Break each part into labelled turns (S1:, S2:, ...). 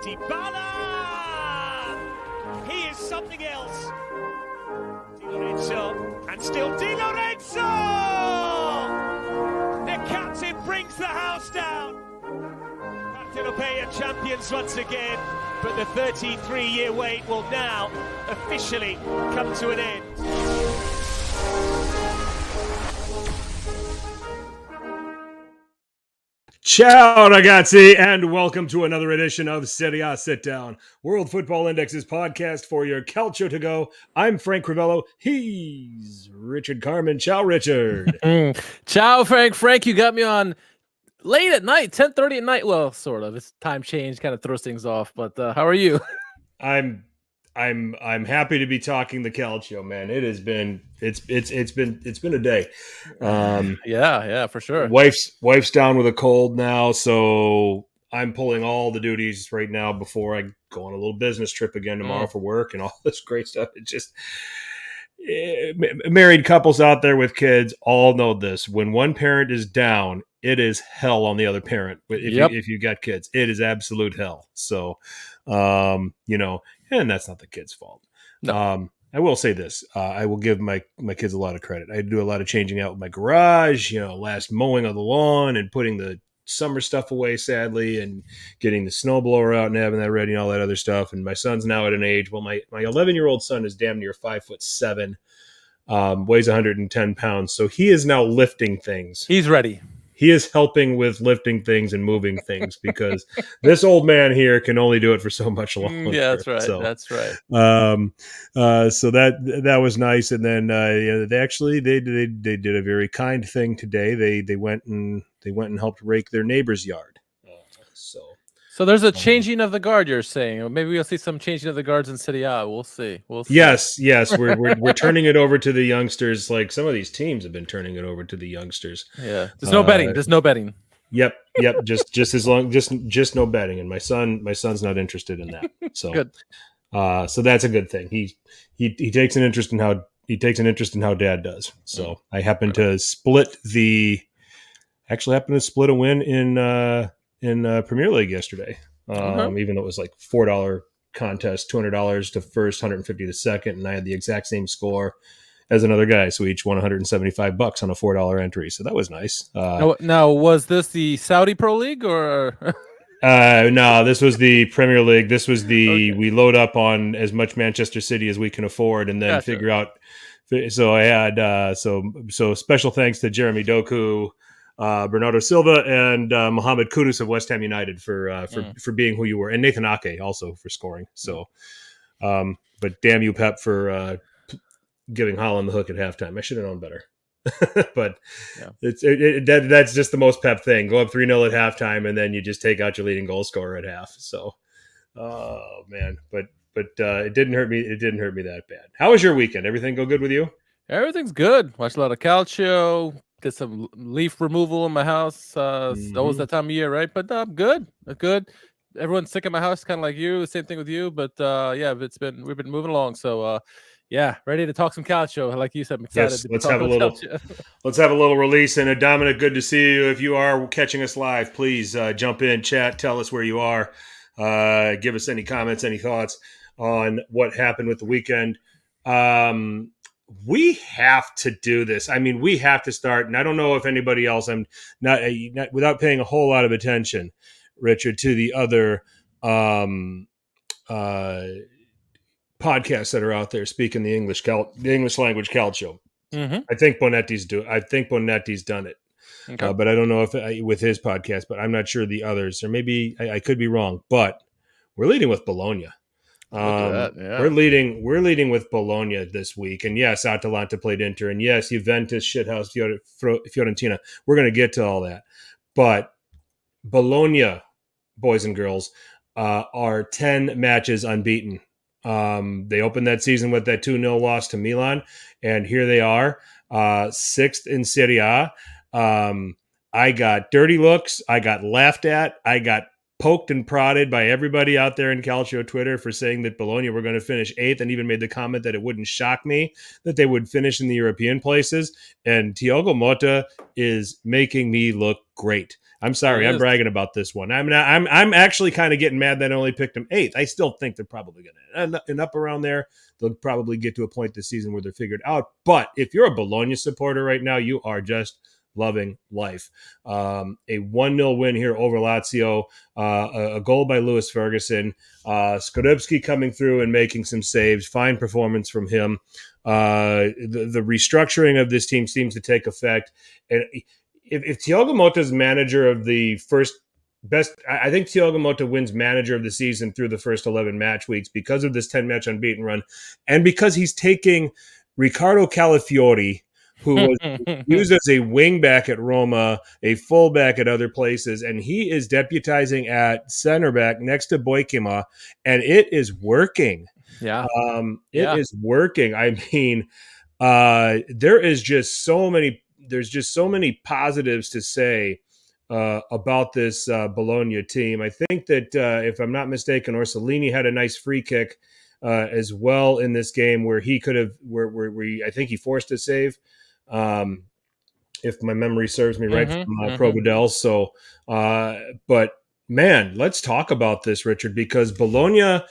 S1: Dybala! He is something else. Di Lorenzo, and still Di Lorenzo! The captain brings the house down. Partenopea champions once again, but the 33-year wait will now officially come to an end.
S2: Ciao ragazzi, and welcome to another edition of Serie Sit Down, World Football Index's podcast for your Calcio to go. I'm Frank Crivello. He's Richard Carmen. Ciao, Richard.
S3: Ciao, Frank. Frank, you got me on late at night, 10:30 at night. Well, sort of. It's time change, kind of throws things off. But how are you?
S2: I'm happy to be talking the Calcio, man. It's been a day.
S3: Yeah, for sure.
S2: Wife's down with a cold now, so I'm pulling all the duties right now before I go on a little business trip again tomorrow for work and all this great stuff. It just married couples out there with kids all know this. When one parent is down, it is hell on the other parent. If you got kids, it is absolute hell. So, and that's not the kid's fault. No. I will say this. I will give my kids a lot of credit. I do a lot of changing out my garage, last mowing of the lawn and putting the summer stuff away, sadly, and getting the snowblower out and having that ready and all that other stuff. And my son's now at an age, well, my 11-year-old son is damn near 5'7", weighs 110 pounds. So he is now lifting things.
S3: He's ready.
S2: He is helping with lifting things and moving things because this old man here can only do it for so much longer.
S3: Yeah, that's right. So, that's right.
S2: So that was nice. And then they did a very kind thing today. They went and helped rake their neighbor's yard.
S3: So there's a changing of the guard, you're saying. Or maybe we'll see some changing of the guards in Serie A. We'll see.
S2: Yes. We're turning it over to the youngsters. Like some of these teams have been turning it over to the youngsters.
S3: Yeah. There's no betting. There's no betting.
S2: Yep. Just as long, just no betting. And my son's not interested in that. So
S3: good.
S2: So that's a good thing. He takes an interest in how Dad does. So I happened to split a win in Premier League yesterday, even though it was like $4 contest, $200 to first, $150 to second, and I had the exact same score as another guy, so we each won $175 on a $4 entry. So that was nice.
S3: Now, was this the Saudi Pro League or?
S2: No, this was the Premier League. This was we load up on as much Manchester City as we can afford, and then figure out. So I had so special thanks to Jeremy Doku, Bernardo Silva, and Mohamed Kudus of West Ham United for being who you were, and Nathan Ake also for scoring. So, but damn you, Pep, for giving Haaland the hook at halftime. I should have known better. But that's just the most Pep thing. Go up 3-0 at halftime, and then you just take out your leading goal scorer at half. So, oh man, but it didn't hurt me. It didn't hurt me that bad. How was your weekend? Everything go good with you?
S3: Everything's good. Watched a lot of Calcio. Did some leaf removal in my house. It's always that time of year, right? But I'm good. Good. Everyone's sick at my house, kind of like you. Same thing with you. But we've been moving along. So ready to talk some Calcio. Like you said, I'm excited.
S2: Yes, let's have a little release. And Dominic, good to see you. If you are catching us live, please jump in, chat, tell us where you are. Give us any comments, any thoughts on what happened with the weekend. We have to do this. I mean, we have to start, and I don't know if anybody else, I'm not without paying a whole lot of attention, Richard, to the other podcasts that are out there speaking the English language Calcio. I think Bonetti's done it. Okay. But I don't know if with his podcast, but I'm not sure the others, or maybe I could be wrong, but we're leading with Bologna. We're leading with Bologna this week, and yes, Atalanta played Inter, and yes, Juventus, shithouse, Fiorentina. We're going to get to all that, but Bologna, boys and girls, are 10 matches unbeaten. They opened that season with that 2-0 loss to Milan, and here they are, 6th in Serie A. I got dirty looks. I got laughed at. I got poked and prodded by everybody out there in Calcio Twitter for saying that Bologna were going to finish 8th, and even made the comment that it wouldn't shock me that they would finish in the European places. And Thiago Motta is making me look great. I'm sorry, I'm bragging about this one. I'm actually kind of getting mad that I only picked them 8th. I still think they're probably going to end up around there. They'll probably get to a point this season where they're figured out. But if you're a Bologna supporter right now, you are just loving life. A 1-0 win here over Lazio, a goal by Lewis Ferguson, Skorupski coming through and making some saves, fine performance from him. The restructuring of this team seems to take effect. And if Thiago Motta is manager of the first best, I think Thiago Motta wins manager of the season through the first 11 match weeks because of this 10-match unbeaten run, and because he's taking Riccardo Calafiori, who was used as a wingback at Roma, a fullback at other places, and he is deputizing at center back next to Boikema, and it is working.
S3: Yeah,
S2: it is working. I mean, there's just so many positives to say about this Bologna team. I think that if I'm not mistaken, Orsolini had a nice free kick as well in this game where he could have, where I think he forced a save. If my memory serves me right, from Providel. So, but man, let's talk about this, Richard, because Bologna,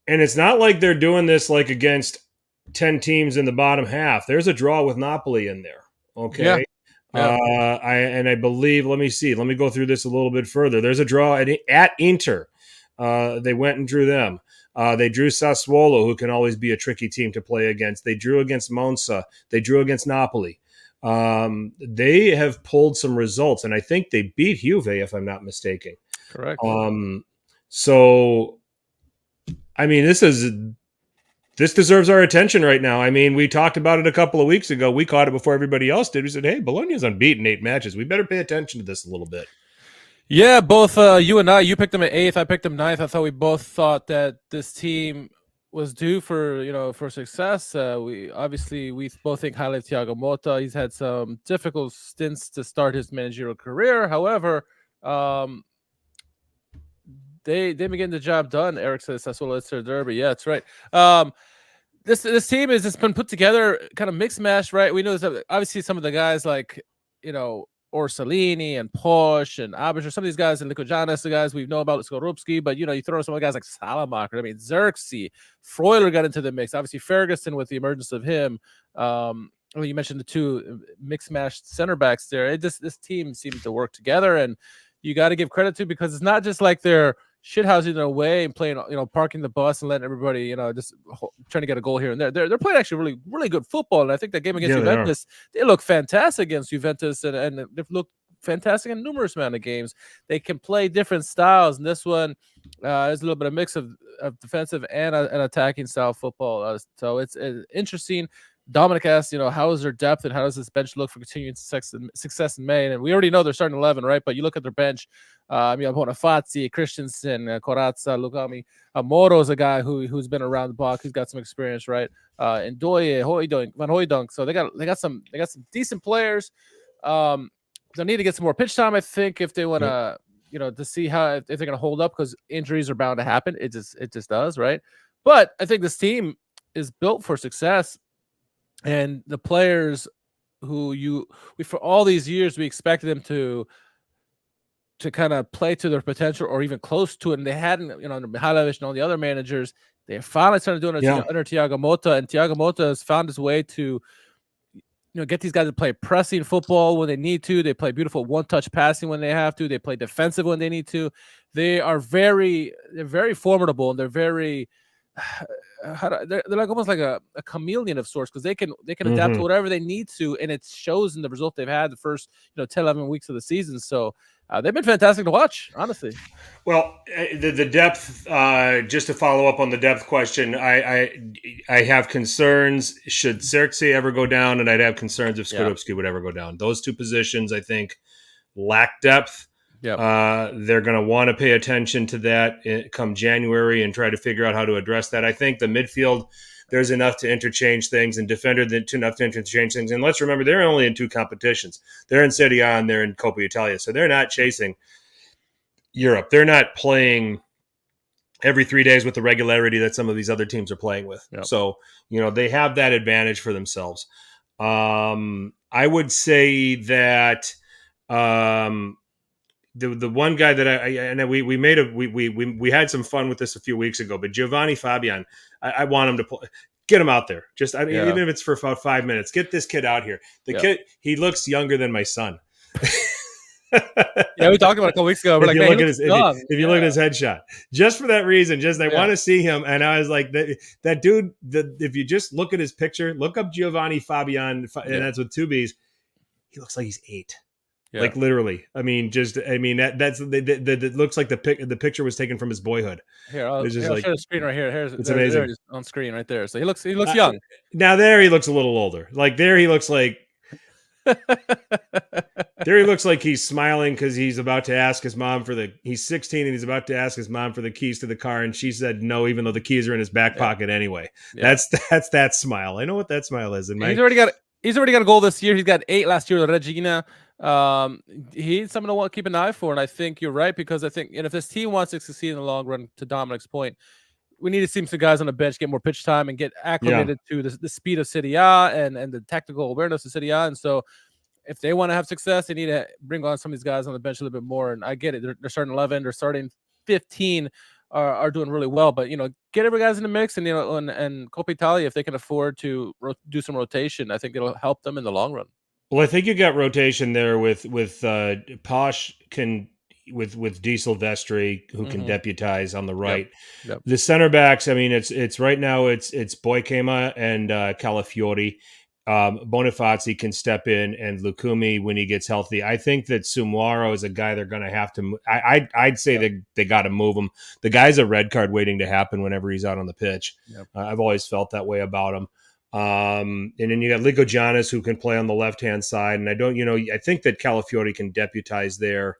S2: and it's not like they're doing this like against 10 teams in the bottom half. There's a draw with Napoli in there. Okay. Yeah. I believe, let me go through this a little bit further. There's a draw at Inter. They went and drew them. They drew Sassuolo, who can always be a tricky team to play against. They drew against Monza. They drew against Napoli. They have pulled some results, and I think they beat Juve, if I'm not mistaken.
S3: Correct.
S2: So, I mean, this deserves our attention right now. I mean, we talked about it a couple of weeks ago. We caught it before everybody else did. We said, hey, Bologna's unbeaten 8 matches. We better pay attention to this a little bit.
S3: Yeah, both you and you picked them at 8th. I picked them 9th. I thought we both thought that this team was due for success. We both think highly of Thiago Motta. He's had some difficult stints to start his managerial career. However, they begin the job done. Eric says Sassuolo, it's their derby. Yeah, that's right. This team has just been put together, kind of mixed mash, right? We know that obviously some of the guys like Orsolini and Posh and Abisher, some of these guys, and Likojanis, the guys we know about, Skorupski, but you throw some of the guys like Salamaker. I mean, Xerxes, Freuler got into the mix. Obviously, Ferguson with the emergence of him. You mentioned the 2 mixed matched center backs there. This team seems to work together, and you got to give credit to, because it's not just like they're shithousing their way and playing, parking the bus and letting everybody, just trying to get a goal here and there. They're playing actually really, really good football. And I think that game against Juventus, they look fantastic against Juventus, and they've looked fantastic in numerous amount of games. They can play different styles, and this one is a little bit of mix of defensive and an attacking style football. So it's interesting. Dominic asked, how is their depth and how does this bench look for continuing success in May? And we already know they're starting 11, right? But you look at their bench, Bonifazzi, Christensen, Corazza, Lugami. Moro is a guy who's been around the block. He's got some experience, right? And Van Hooijdonk. So they got some decent players. They'll need to get some more pitch time, I think, if they want to, to see if they're going to hold up, because injuries are bound to happen. It just does, right? But I think this team is built for success. And the players who for all these years, we expected them to kind of play to their potential or even close to it. And they hadn't, under Mihailovic and all the other managers, they finally started doing it under Thiago Motta. And Thiago Motta has found his way to, get these guys to play pressing football when they need to. They play beautiful one-touch passing when they have to. They play defensive when they need to. They're very formidable, and they're very... they're like almost like a chameleon of sorts, because they can adapt to whatever they need to, and it shows in the result they've had the first 10, 11 weeks of the season. So they've been fantastic to watch, honestly.
S2: Well, the depth, just to follow up on the depth question, I have concerns should Xerxes ever go down, and I'd have concerns if Skorupski would ever go down. Those 2 positions, I think, lack depth. They're going to want to pay attention to that come January and try to figure out how to address that. I think the midfield, there's enough to interchange things, and defender enough to interchange things. And let's remember, they're only in 2 competitions. They're in Serie and they're in Coppa Italia. So they're not chasing Europe. They're not playing every 3 days with the regularity that some of these other teams are playing with. So, they have that advantage for themselves. I would say that the one guy that we had some fun with this a few weeks ago, but Giovanni Fabian, I want him to play. Get him out there. Just even if it's for about 5 minutes, get this kid out here. The kid, he looks younger than my son.
S3: Yeah, we talked about it a couple weeks ago. We're like,
S2: if you look at his headshot, just for that reason, I want to see him. And I was like, that dude. If you just look at his picture, look up Giovanni Fabian, and that's with 2 B's. He looks like he's 8. Yeah. Like literally. I mean, that looks like the picture was taken from his boyhood.
S3: Here, I'll show the screen right here. It's amazing. There on screen right there. So he looks young.
S2: Now there he looks a little older. Like there he looks like he's smiling because he's about to ask his mom he's 16 and he's about to ask his mom for the keys to the car, and she said no, even though the keys are in his back pocket anyway. Yeah. That's that smile. I know what that smile is.
S3: He's already got a goal this year. He's got 8 last year with Regina. He's someone to want to keep an eye for, and I think you're right, because I think if this team wants to succeed in the long run, to Dominic's point, we need to see some guys on the bench get more pitch time and get acclimated to the speed of Serie A and the tactical awareness of Serie A. And so if they want to have success, they need to bring on some of these guys on the bench a little bit more. And I get it. They're starting 11, they're starting 15 are doing really well, but get every guys in the mix, and and Coppa Italia, if they can afford to do some rotation, I think it'll help them in the long run.
S2: Well, I think you got rotation there with Posh with Di Silvestri, who can deputize on the right. Yep. The center backs, I mean, it's right now it's Boykema and Calafiori. Bonifazi can step in, and Lukumi when he gets healthy. I think that Sumwaro is a guy they're going to have to. I'd say they got to move him. The guy's a red card waiting to happen whenever he's out on the pitch. Yep. I've always felt that way about him. And then you got Lico Giannis, who can play on the left-hand side. And I think that Calafiori can deputize there.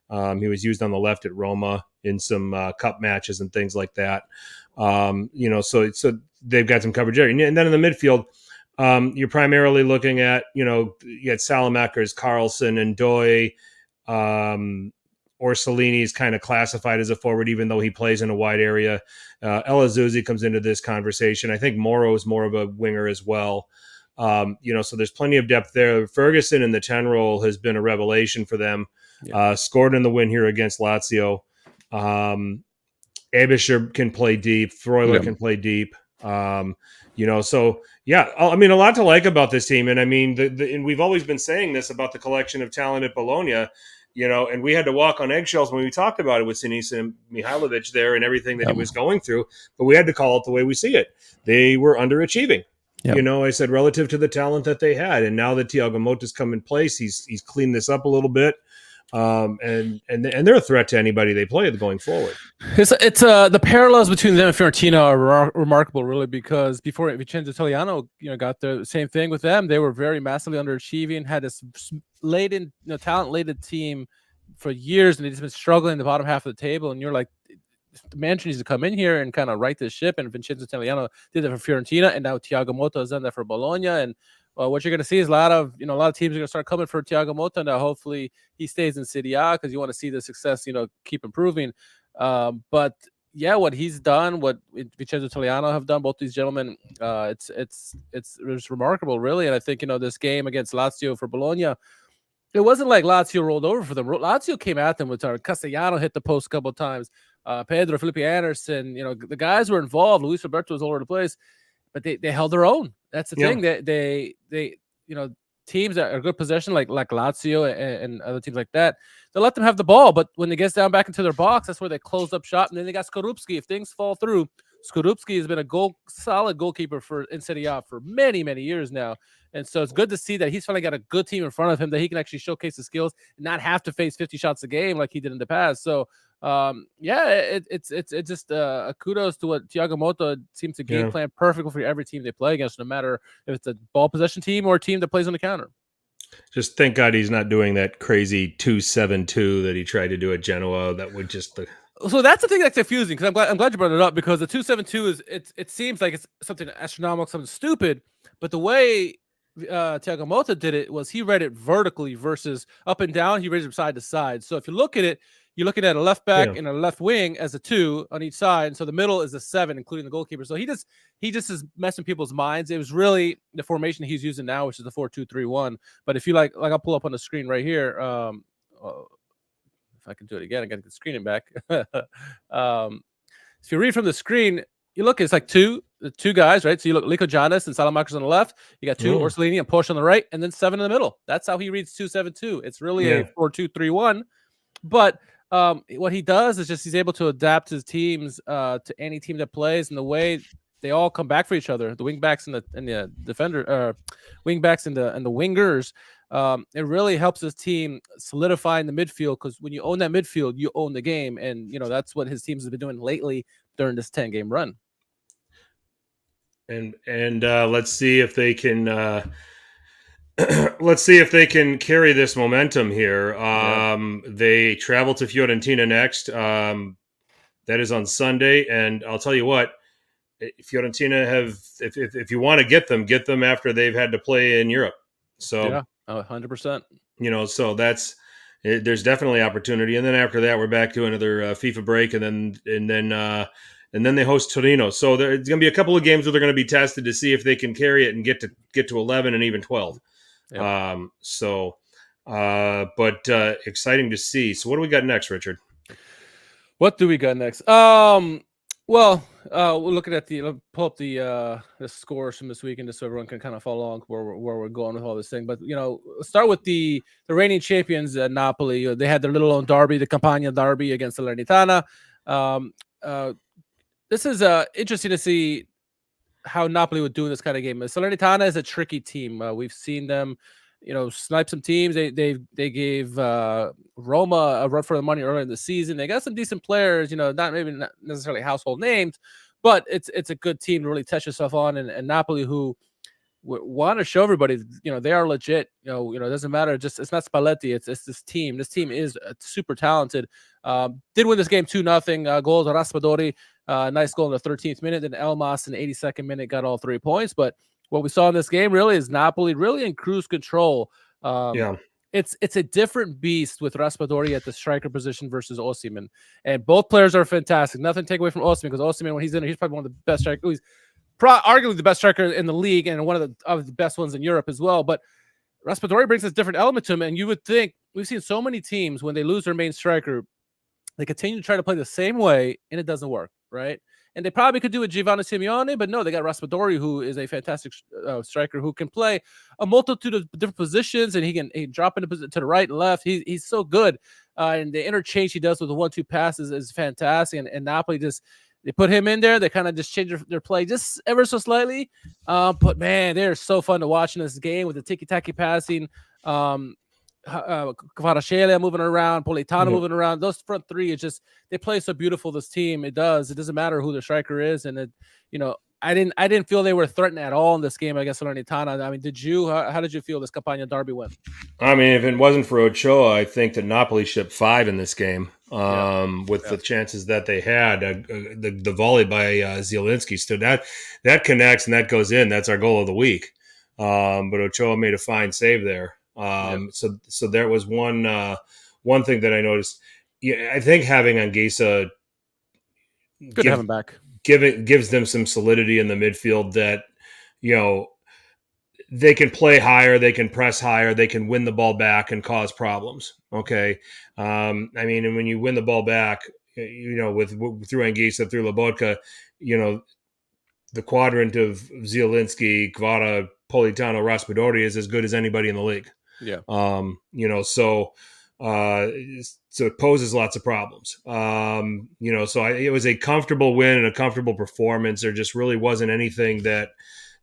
S2: He was used on the left at Roma in some cup matches and things like that. So they've got some coverage there. And then in the midfield, you're primarily looking at, you got Salamakers, Carlson, and Doi. Orsolini is kind of classified as a forward, even though he plays in a wide area. El Azuzi comes into this conversation. I think Moro is more of a winger as well. So there's plenty of depth there. Ferguson in the 10 role has been a revelation for them. Yeah. Scored in the win here against Lazio. Abisher can play deep. Freuler can play deep. So yeah, I mean, a lot to like about this team. And I mean, and we've always been saying this about the collection of talent at Bologna, and we had to walk on eggshells when we talked about it with Sinisa and Mihailovic there and everything that he was going through, but we had to call it the way we see it. They were underachieving. Yep. I said relative to the talent that they had, and now that Thiago Motta's come in place, he's cleaned this up a little bit. And they're a threat to anybody they play going forward.
S3: It's the parallels between them and Fiorentina are remarkable, really, because before Vincenzo Italiano, got the same thing with them. They were very massively underachieving, had this laden, talent-laden team for years, and they just been struggling in the bottom half of the table. And you're like, the manager needs to come in here and kind of right this ship. And Vincenzo Italiano did that for Fiorentina, and now Thiago Motta has done that for Bologna. And what you're going to see is a lot of teams are going to start coming for Thiago Motta. Now, hopefully he stays in Serie A, because you want to see the success, keep improving. But yeah, what he's done, what Vincenzo Italiano have done, both these gentlemen, it's remarkable, really. And I think, this game against Lazio for Bologna, it wasn't like Lazio rolled over for them. Lazio came at them with Castellano hit the post a couple of times. Pedro, Felipe Anderson, the guys were involved. Luis Roberto was all over the place, but they held their own. That's the thing. They teams that are good possession, like Lazio and other teams like that, they let them have the ball. But when it gets down back into their box, that's where they closed up shop. And then they got Skorupski. If things fall through, Skorupski has been a solid goalkeeper in Serie A for many, many years now. And so it's good to see that he's finally got a good team in front of him that he can actually showcase his skills and not have to face 50 shots a game like he did in the past. So it's just kudos to what Thiago Motta seems to game plan perfectly for every team they play against, no matter if it's a ball possession team or a team that plays on the counter.
S2: Just thank God he's not doing that crazy 2-7-2 that he tried to do at Genoa. That would just
S3: So that's the thing that's confusing, because I'm glad you brought it up, because the 2-7-2 is it seems like it's something astronomical, something stupid, but the way Thiago Motta did it was he read it vertically versus up and down. He read it side to side. So if you look at it, you're looking at a left back and a left wing as a 2 on each side, and so the middle is a 7, including the goalkeeper. So he just is messing people's minds. It was really the formation he's using now, which is the 4-2-3-1. But if you like I'll pull up on the screen right here. if I can do it again, I got to get the screen back. If you read from the screen, you look, it's like two guys, right? So you look Lico Giannis and Salamakers on the left. You got 2 Orsolini and Porsche on the right, and then 7 in the middle. That's how he reads 2-7-2. It's really a 4-2-3-1. But what he does is just he's able to adapt his teams to any team that plays, and the way they all come back for each other, the wingbacks and the defender, wingbacks and the wingers. It really helps his team solidify in the midfield, because when you own that midfield, you own the game, and that's what his teams have been doing lately during this 10-game run.
S2: And let's see if they can carry this momentum here. They travel to Fiorentina next. That is on Sunday, and I'll tell you what, Fiorentina if you want to get them after they've had to play in Europe. So
S3: 100%.
S2: So there's definitely opportunity. And then after that, we're back to another FIFA break, and then they host Torino. So there's going to be a couple of games where they're going to be tested to see if they can carry it and get to 11 and even 12. Yep. But exciting to see. So what do we got next, Richard?
S3: What do we got next? Well, we're looking at pull up the scores from this weekend just so everyone can kind of follow along where we're going with all this thing. But start with the reigning champions, Napoli. They had their little own derby, the Campania derby against Salernitana. This is interesting to see how Napoli would do in this kind of game. Salernitana is a tricky team. We've seen them, snipe some teams. They gave Roma a run for the money earlier in the season. They got some decent players, not necessarily household names, but it's a good team to really test yourself on. And Napoli, who want to show everybody, they are legit. It doesn't matter. It's not Spalletti. It's this team. This team is super talented. Did win this game 2-0. Goals of Raspadori. Nice goal in the 13th minute. Then Elmas in the 82nd minute got all 3 points. But what we saw in this game really is Napoli really in cruise control. It's a different beast with Raspadori at the striker position versus Osimhen. And both players are fantastic. Nothing to take away from Osimhen, because Osimhen, when he's in there, he's probably one of the best strikers. He's arguably the best striker in the league and one of the best ones in Europe as well. But Raspadori brings this different element to him. And you would think, we've seen so many teams when they lose their main striker, they continue to try to play the same way, and it doesn't work, right? And they probably could do with Giovanni Simeone, but no, they got Raspadori, who is a fantastic striker who can play a multitude of different positions, and he can drop into to the right and left. He's so good, and the interchange he does with the 1-2 passes is fantastic. And Napoli they put him in there. They kind of just change their play just ever so slightly. But man, they're so fun to watch in this game with the tiki-taki passing. Kvaratskhelia moving around, Politano moving around. Those front three, it's just, they play so beautiful. This team, it doesn't matter who the striker is, and I didn't feel they were threatened at all in this game against Salernitana. I mean, did you? How did you feel this Campania derby went?
S2: I mean, if it wasn't for Ochoa, I think that Napoli shipped 5 in this game. With the chances that they had, the volley by Zielinski stood that connects and that goes in. That's our goal of the week. But Ochoa made a fine save there. So there was one thing that I noticed. I think having Anguissa
S3: good to have him back.
S2: Gives them some solidity in the midfield that, they can play higher, they can press higher, they can win the ball back and cause problems. Okay. I mean, and when you win the ball back, through Anguissa, through Lobotka, the quadrant of Zielinski, Kvara, Politano, Raspadori is as good as anybody in the league.
S3: Yeah.
S2: So it poses lots of problems. It was a comfortable win and a comfortable performance. There just really wasn't anything that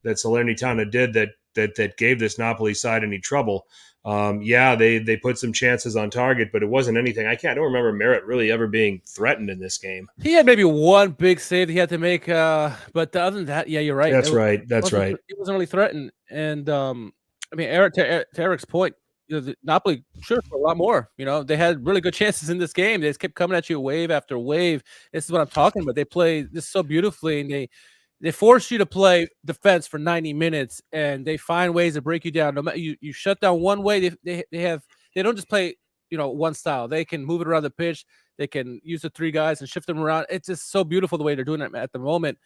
S2: Salernitana did that gave this Napoli side any trouble. They put some chances on target, but it wasn't anything. I don't remember Merritt really ever being threatened in this game.
S3: He had maybe one big save he had to make, but other than that, yeah, you're right.
S2: That's right.
S3: He wasn't really threatened, and I mean, Eric, to Eric's point, Napoli sure for a lot more. They had really good chances in this game. They just kept coming at you wave after wave. This is what I'm talking about. They play this so beautifully, and they force you to play defense for 90 minutes, and they find ways to break you down. No matter you shut down one way, they don't just play one style. They can move it around the pitch. They can use the 3 guys and shift them around. It's just so beautiful the way they're doing it at the moment.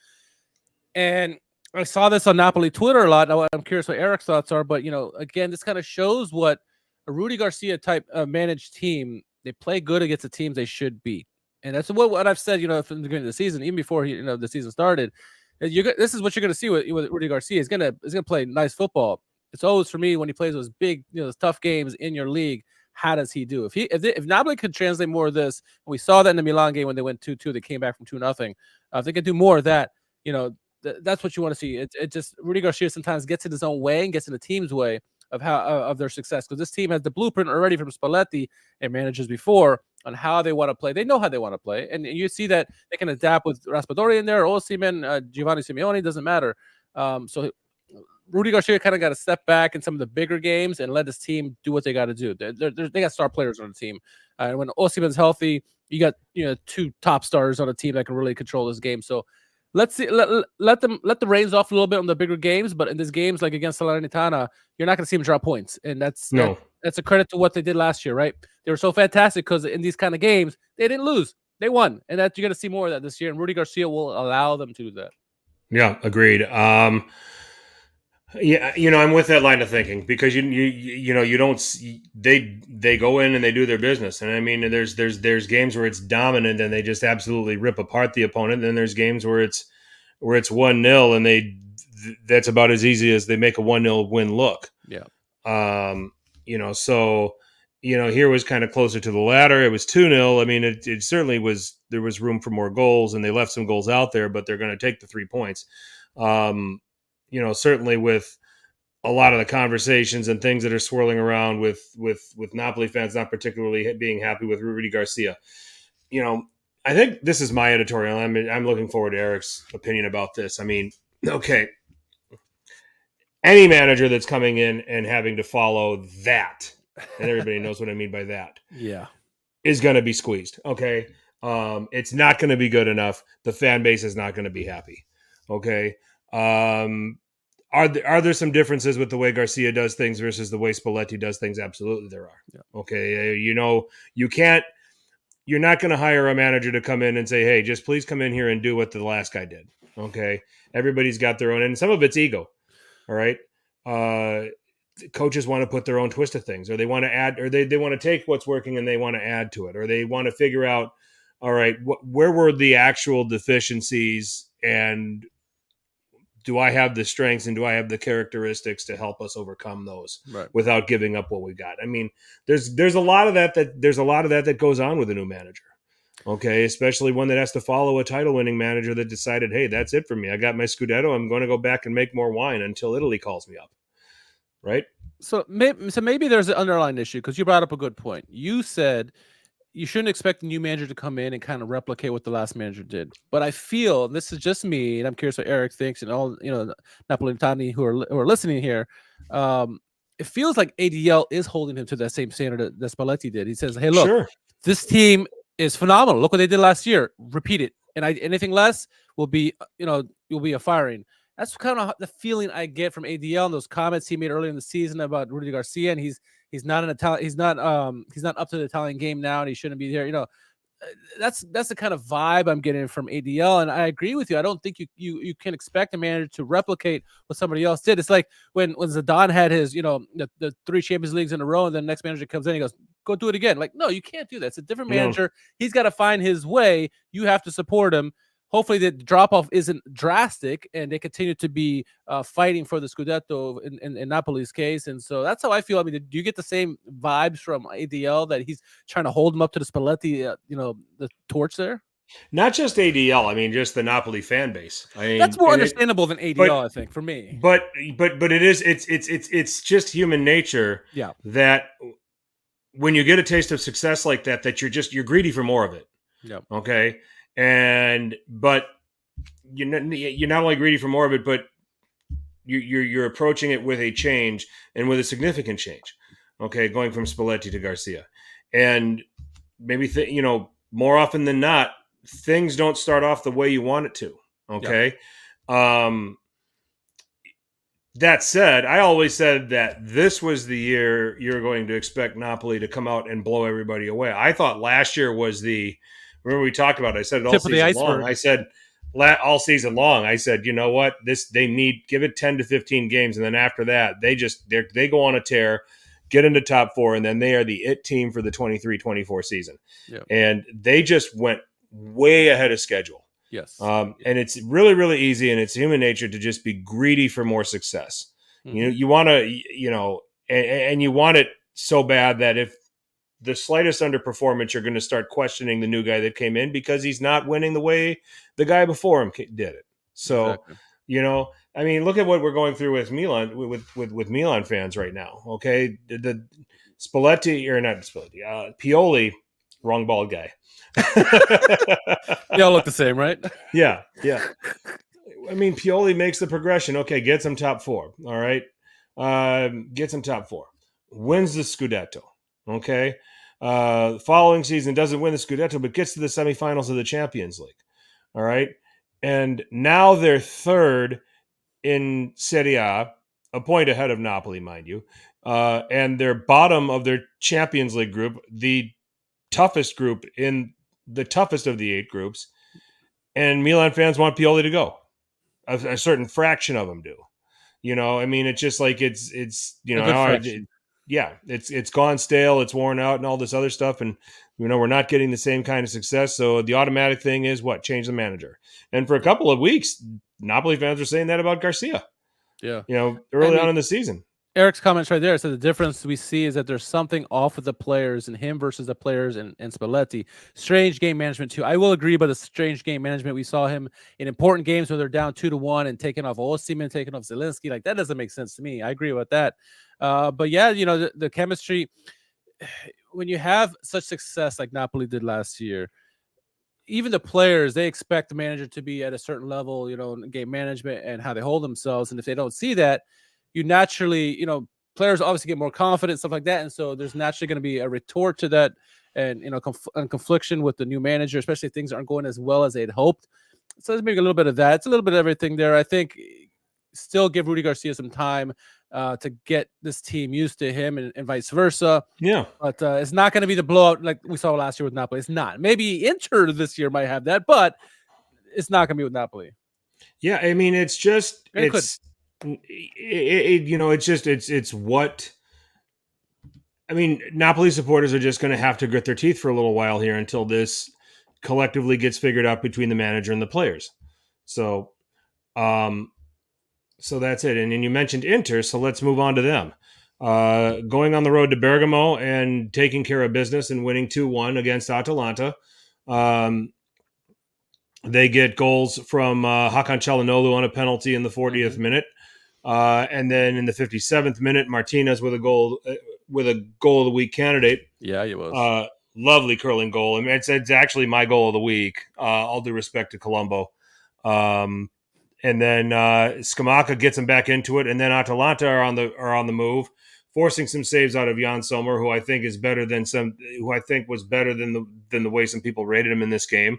S3: And I saw this on Napoli Twitter a lot. I'm curious what Eric's thoughts are, but again, this kind of shows what a Rudi Garcia type managed team They play good against the teams they should beat. And that's what I've said, from the beginning of the season, even before the season started. This is what you're going to see with Rudi Garcia. He's going to play nice football. It's always, for me, when he plays those big, those tough games in your league, how does he do? If Napoli could translate more of this, and we saw that in the Milan game when they went 2-2, they came back from 2-0. If they could do more of that, that's what you want to see. It just Rudi Garcia sometimes gets in his own way and gets in the team's way of of their success, because this team has the blueprint already from Spalletti and managers before on how they want to play. They know how they want to play, and you see that they can adapt with Raspadori in there, Osimhen, Giovanni Simeone, doesn't matter. So Rudi Garcia kind of got to step back in some of the bigger games and let his team do what they got to do. They got star players on the team, and when Osimhen's healthy, you got 2 top stars on a team that can really control this game. So let's see. Let the reins off a little bit on the bigger games, but in these games like against Salernitana, you're not going to see them drop points, and that's a credit to what they did last year, right? They were so fantastic because in these kind of games they didn't lose, they won, and that you're going to see more of that this year. And Rudi Garcia will allow them to do that.
S2: Yeah, agreed. Yeah, I'm with that line of thinking, because you don't they go in and they do their business, and I mean there's games where it's dominant and they just absolutely rip apart the opponent, and then there's games where it's 1-0 and that's about as easy as they make a 1-0 win look.
S3: Yeah.
S2: So here was kind of closer to the latter. It was 2-0. I mean, it certainly was. There was room for more goals, and they left some goals out there, but they're going to take the 3 points. Certainly with a lot of the conversations and things that are swirling around with Napoli fans not particularly being happy with Rudi Garcia. I think this is my editorial. I'm looking forward to Eric's opinion about this. I mean, okay, any manager that's coming in and having to follow that, and everybody knows what I mean by that, is going to be squeezed. Okay, it's not going to be good enough. The fan base is not going to be happy. Okay. Are there some differences with the way Garcia does things versus the way Spalletti does things? Absolutely, there are. Yeah. Okay, you're not going to hire a manager to come in and say, "Hey, just please come in here and do what the last guy did." Okay, everybody's got their own, and some of it's ego. All right, coaches want to put their own twist of things, or they want to add, or they want to take what's working and they want to add to it, or they want to figure out, all right, where were the actual deficiencies, and do I have the strengths and do I have the characteristics to help us overcome those without giving up what we got? I mean, there's a lot of that goes on with a new manager. Okay, especially one that has to follow a title-winning manager that decided, hey, that's it for me. I got my Scudetto. I'm going to go back and make more wine until Italy calls me up. Right?
S3: So maybe there's an underlying issue, because you brought up a good point. You said you shouldn't expect the new manager to come in and kind of replicate what the last manager did. But I feel, and this is just me, and I'm curious what Eric thinks, and all Napolitani who are listening here. It feels like ADL is holding him to that same standard that Spalletti did. He says, "Hey, look, this team is phenomenal. Look what they did last year. Repeat it, and anything less will be a firing." That's kind of the feeling I get from ADL and those comments he made earlier in the season about Rudi Garcia, and he's not an Italian. He's not up to the Italian game now, and he shouldn't be there. That's the kind of vibe I'm getting from ADL, and I agree with you. I don't think you can expect a manager to replicate what somebody else did. It's like when Zidane had his the 3 Champions Leagues in a row, and then the next manager comes in, he goes, "Go do it again." Like, no, you can't do that. It's a different manager. He's got to find his way. You have to support him. Hopefully the drop-off isn't drastic and they continue to be fighting for the Scudetto in Napoli's case. And so that's how I feel. I mean, do you get the same vibes from ADL that he's trying to hold him up to the Spalletti, the torch there?
S2: Not just ADL. I mean, just the Napoli fan base. I mean,
S3: that's more understandable than ADL, I think, for me.
S2: But it's just human nature.
S3: Yeah.
S2: That when you get a taste of success like that you're greedy for more of it.
S3: Yeah.
S2: Okay. But you're not only greedy for more of it, but you're approaching it with a change and with a significant change. Okay, going from Spalletti to Garcia, and maybe more often than not, things don't start off the way you want it to. Okay. Yeah. That said, I always said that this was the year you're going to expect Napoli to come out and blow everybody away. I thought last year was remember we talked about it. I said it all season long. I said all season long. I said, you know what? Give it 10 to 15 games, and then after that, they go on a tear, get into top 4, and then they are the it team for the 23-24 season.
S3: Yeah.
S2: And they just went way ahead of schedule.
S3: Yes.
S2: And it's really, really easy, and it's human nature to just be greedy for more success.
S3: Mm-hmm.
S2: You want to, and you want it so bad that if the slightest underperformance, you're going to start questioning the new guy that came in because he's not winning the way the guy before him did it. So,
S3: Exactly.
S2: I mean, look at what we're going through with Milan, with Milan fans right now. Okay, the Spalletti or not Spalletti, Pioli, wrong bald guy.
S3: They all look the same, right?
S2: Yeah. I mean, Pioli makes the progression. Okay, gets him top 4. All right, gets him top 4. Wins the Scudetto. Okay, following season doesn't win the Scudetto, but gets to the semifinals of the Champions League. All right, and now they're third in Serie A, a point ahead of Napoli, mind you, and they're bottom of their Champions League group, the toughest group in the toughest of the 8 groups. And Milan fans want Pioli to go. A certain fraction of them do. I mean, it's just like it's it's gone stale, it's worn out, and all this other stuff, and we're not getting the same kind of success. So the automatic thing is what? Change the manager. And for a couple of weeks, Napoli fans were saying that about Garcia.
S3: Yeah,
S2: early on in the season.
S3: Eric's comments right there said the difference we see is that there's something off with the players and him versus the players and Spalletti. Strange game management too. I will agree, but the strange game management, we saw him in important games where they're down 2-1 and taking off Osimhen, taking off Zielinski. Like, that doesn't make sense to me. I agree with that. But yeah, the chemistry, when you have such success like Napoli did last year, even the players, they expect the manager to be at a certain level, in game management and how they hold themselves. And if they don't see that, you naturally, players obviously get more confident, stuff like that. And so there's naturally going to be a retort to that and, confliction with the new manager, especially if things aren't going as well as they'd hoped. So there's maybe a little bit of that. It's a little bit of everything there. I think still give Rudi Garcia some time to get this team used to him and vice versa.
S2: Yeah.
S3: But it's not going to be the blowout like we saw last year with Napoli. It's not. Maybe Inter this year might have that, but it's not going to be with Napoli.
S2: Yeah. I mean, it's just, it's what, I mean, Napoli supporters are just going to have to grit their teeth for a little while here until this collectively gets figured out between the manager and the players. So, so that's it. And you mentioned Inter, so let's move on to them. Going on the road to Bergamo and taking care of business and winning 2-1 against Atalanta. They get goals from Hakan Çalhanoğlu on a penalty in the 40th minute. And then in the 57th minute, Martinez with a goal of the week candidate.
S3: Yeah, he was.
S2: Lovely curling goal. I mean, it's actually my goal of the week. All due respect to Colombo. And then Scamacca gets him back into it, and then Atalanta are on the move, forcing some saves out of Jan Sommer, who I think was better than the way some people rated him in this game.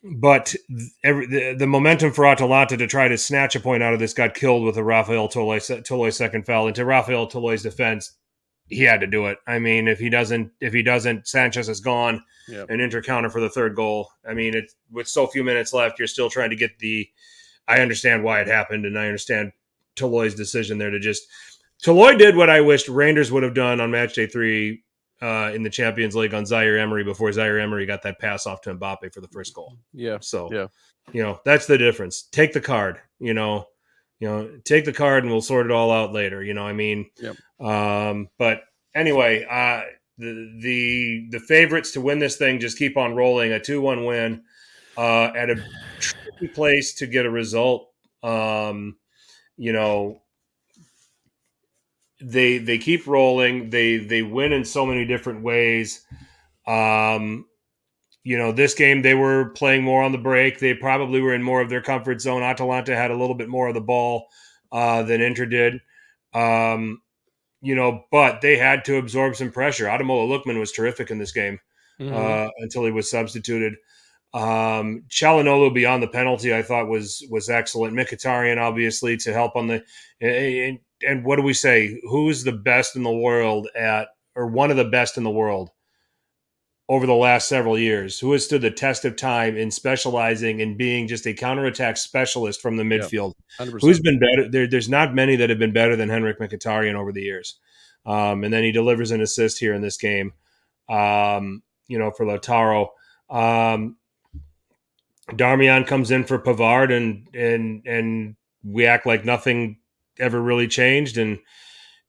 S2: But the momentum for Atalanta to try to snatch a point out of this got killed with a Rafael Toloi second foul. And to Rafael Toloi's defense, he had to do it. I mean, if he doesn't, Sanchez is gone.
S3: Yep.
S2: An inter counter for the third goal. I mean, with so few minutes left, you're still trying to get I understand why it happened, and I understand Toloi's decision there to just. Toloi did what I wished Rangers would have done on match day 3 in the Champions League on Zaire Emery before Zaire Emery got that pass off to Mbappe for the first goal.
S3: Yeah.
S2: So,
S3: yeah.
S2: That's the difference. Take the card, take the card and we'll sort it all out later. I mean,
S3: yep.
S2: But anyway, the favorites to win this thing just keep on rolling. A 2-1 win at a tricky place to get a result. They keep rolling. They win in so many different ways. This game they were playing more on the break. They probably were in more of their comfort zone. Atalanta had a little bit more of the ball than Inter did. But they had to absorb some pressure. Ademola Lookman was terrific in this game until he was substituted. Çalhanoğlu beyond the penalty, I thought was excellent. Mkhitaryan, obviously, to help on the and what do we say? Who's the best in the world or one of the best in the world over the last several years, who has stood the test of time in specializing in being just a counterattack specialist from the midfield.
S3: 100%.
S2: Who's been better? There's not many that have been better than Henrik Mkhitaryan over the years. And then he delivers an assist here in this game, for Lautaro. Darmian comes in for Pavard, and we act like nothing ever really changed. And,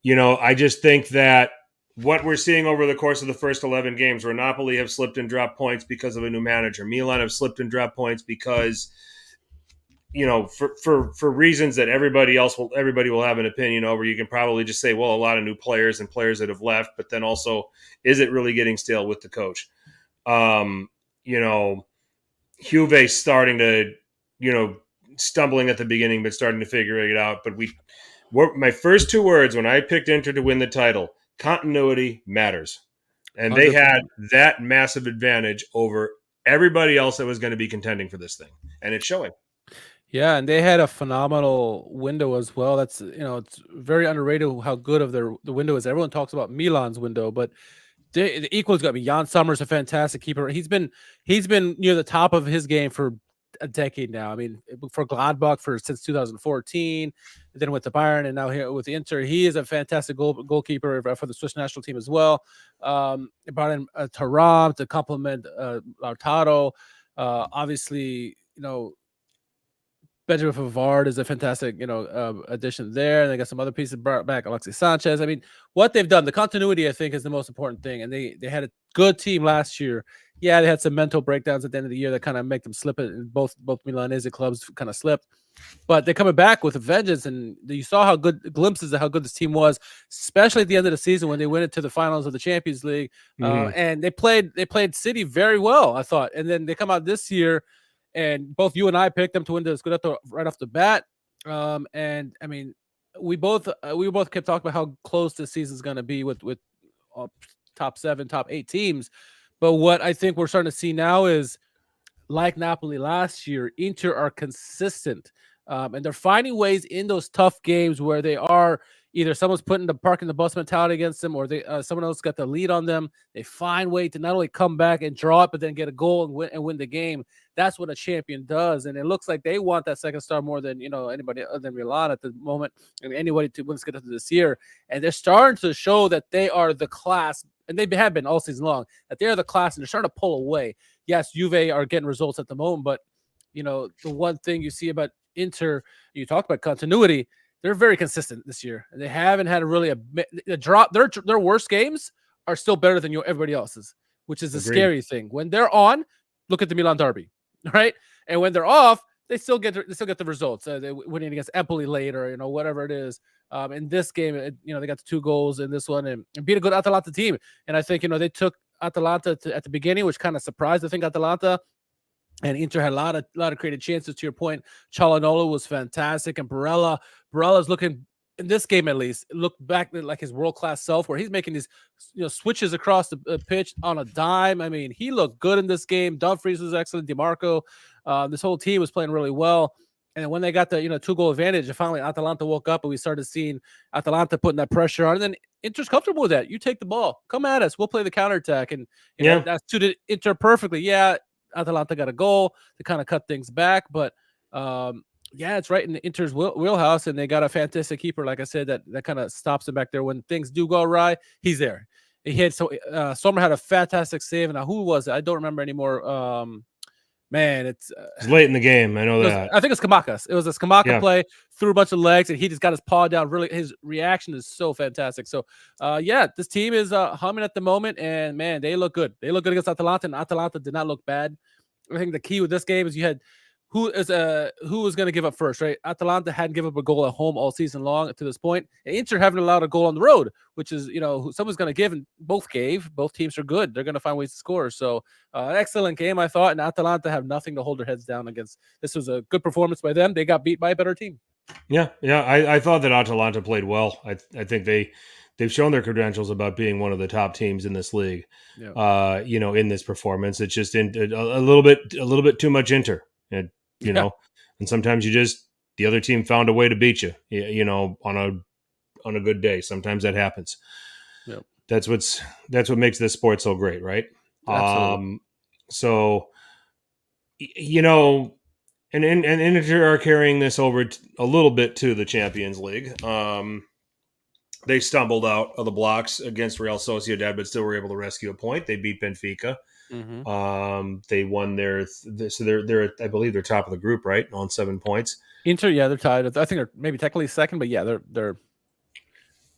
S2: I just think that what we're seeing over the course of the first 11 games, where Napoli have slipped and dropped points because of a new manager, Milan have slipped and dropped points because, for reasons that everybody will have an opinion over. You can probably just say, well, a lot of new players and players that have left, but then also, is it really getting stale with the coach? Juve starting to, stumbling at the beginning, but starting to figure it out. But my first two words when I picked Inter to win the title: continuity matters. And they
S3: 100%.
S2: had that massive advantage over everybody else that was going to be contending for this thing. And it's showing.
S3: Yeah, and they had a phenomenal window as well. That's, it's very underrated how good of the window is. Everyone talks about Milan's window, but the equal's got to be Jan Sommer's a fantastic keeper. He's been near the top of his game for a decade now. I mean, for Gladbach since 2014, then with the Bayern, and now here with the Inter, he is a fantastic goalkeeper for the Swiss national team as well. Brought in Thuram to complement Lautaro. Obviously, Benjamin Pavard is a fantastic, addition there. And they got some other pieces brought back. Alexis Sanchez. I mean, what they've done, the continuity, I think, is the most important thing. And they had a good team last year. Yeah, they had some mental breakdowns at the end of the year that kind of make them slip it. And both Milanese clubs kind of slipped. But they're coming back with a vengeance. And you saw how good glimpses of how good this team was, especially at the end of the season when they went into the finals of the Champions League. And they played City very well, I thought. And then they come out this year, and both you and I picked them to win the Scudetto right off the bat. And I mean, we both kept talking about how close this season's going to be with top 7, top 8 teams. But what I think we're starting to see now is, like Napoli last year, Inter are consistent. And they're finding ways in those tough games where they are either someone's putting the parking the bus mentality against them, or someone else got the lead on them. They find way to not only come back and draw it, but then get a goal and win the game. That's what a champion does. And it looks like they want that second star more than, anybody other than Milan at the moment. I mean, anybody to win Scudetto this year. And they're starting to show that they are the class, and they have been all season long, that they are the class, and they're starting to pull away. Yes, Juve are getting results at the moment, but, the one thing you see about Inter, you talk about continuity, they're very consistent this year. And they haven't had a drop. Their worst games are still better than everybody else's, which is the scary thing. When they're on, look at the Milan derby, right? And when they're off, they still get the results. They're winning against Empoli late, or whatever it is. In this game, they got the 2 goals in this one and beat a good Atalanta team. And I think they took Atalanta at the beginning, which kind of surprised, I think, Atalanta. And Inter had a lot of created chances. To your point, Çalhanoğlu was fantastic, and Barella's looking, in this game at least, look back like his world-class self, where he's making these switches across the pitch on a dime. I mean, he looked good in this game. Dumfries was excellent. DiMarco, this whole team was playing really well. And when they got the 2-goal advantage, and finally Atalanta woke up, and we started seeing Atalanta putting that pressure on. And then Inter's comfortable with that. You take the ball, come at us, we'll play the counterattack, and that suited Inter perfectly. Yeah, Atalanta got a goal to kind of cut things back, but it's right in the Inter's wheelhouse, and they got a fantastic keeper, like I said, that kind of stops them back there when things do go awry. He's there. Sommer had a fantastic save, and who was it? I don't remember anymore. It's
S2: late in the game. I know that.
S3: I think it's Skamakas. It was a Skamaka play, threw a bunch of legs, and he just got his paw down. Really, his reaction is so fantastic. So, this team is humming at the moment, and man, they look good. They look good against Atalanta, and Atalanta did not look bad. I think the key with this game is you had who was going to give up first, right? Atalanta hadn't given up a goal at home all season long to this point. And Inter haven't allowed a goal on the road, which is, someone's going to give, and both gave. Both teams are good. They're going to find ways to score. So an excellent game, I thought, and Atalanta have nothing to hold their heads down against. This was a good performance by them. They got beat by a better team.
S2: Yeah. I thought that Atalanta played well. I think they've shown their credentials about being one of the top teams in this league. Yeah. In this performance, it's just a little bit too much Inter. And sometimes the other team found a way to beat you, on a good day. Sometimes that happens. Yep. That's what makes this sport so great, right?
S3: Absolutely.
S2: So, you know, and Inter are carrying this over a little bit to the Champions League. They stumbled out of the blocks against Real Sociedad, but still were able to rescue a point. They beat Benfica. They won so they're I believe they're top of the group, right, on 7 points.
S3: Inter, yeah, they're tied. I think they're maybe technically second, but yeah, they're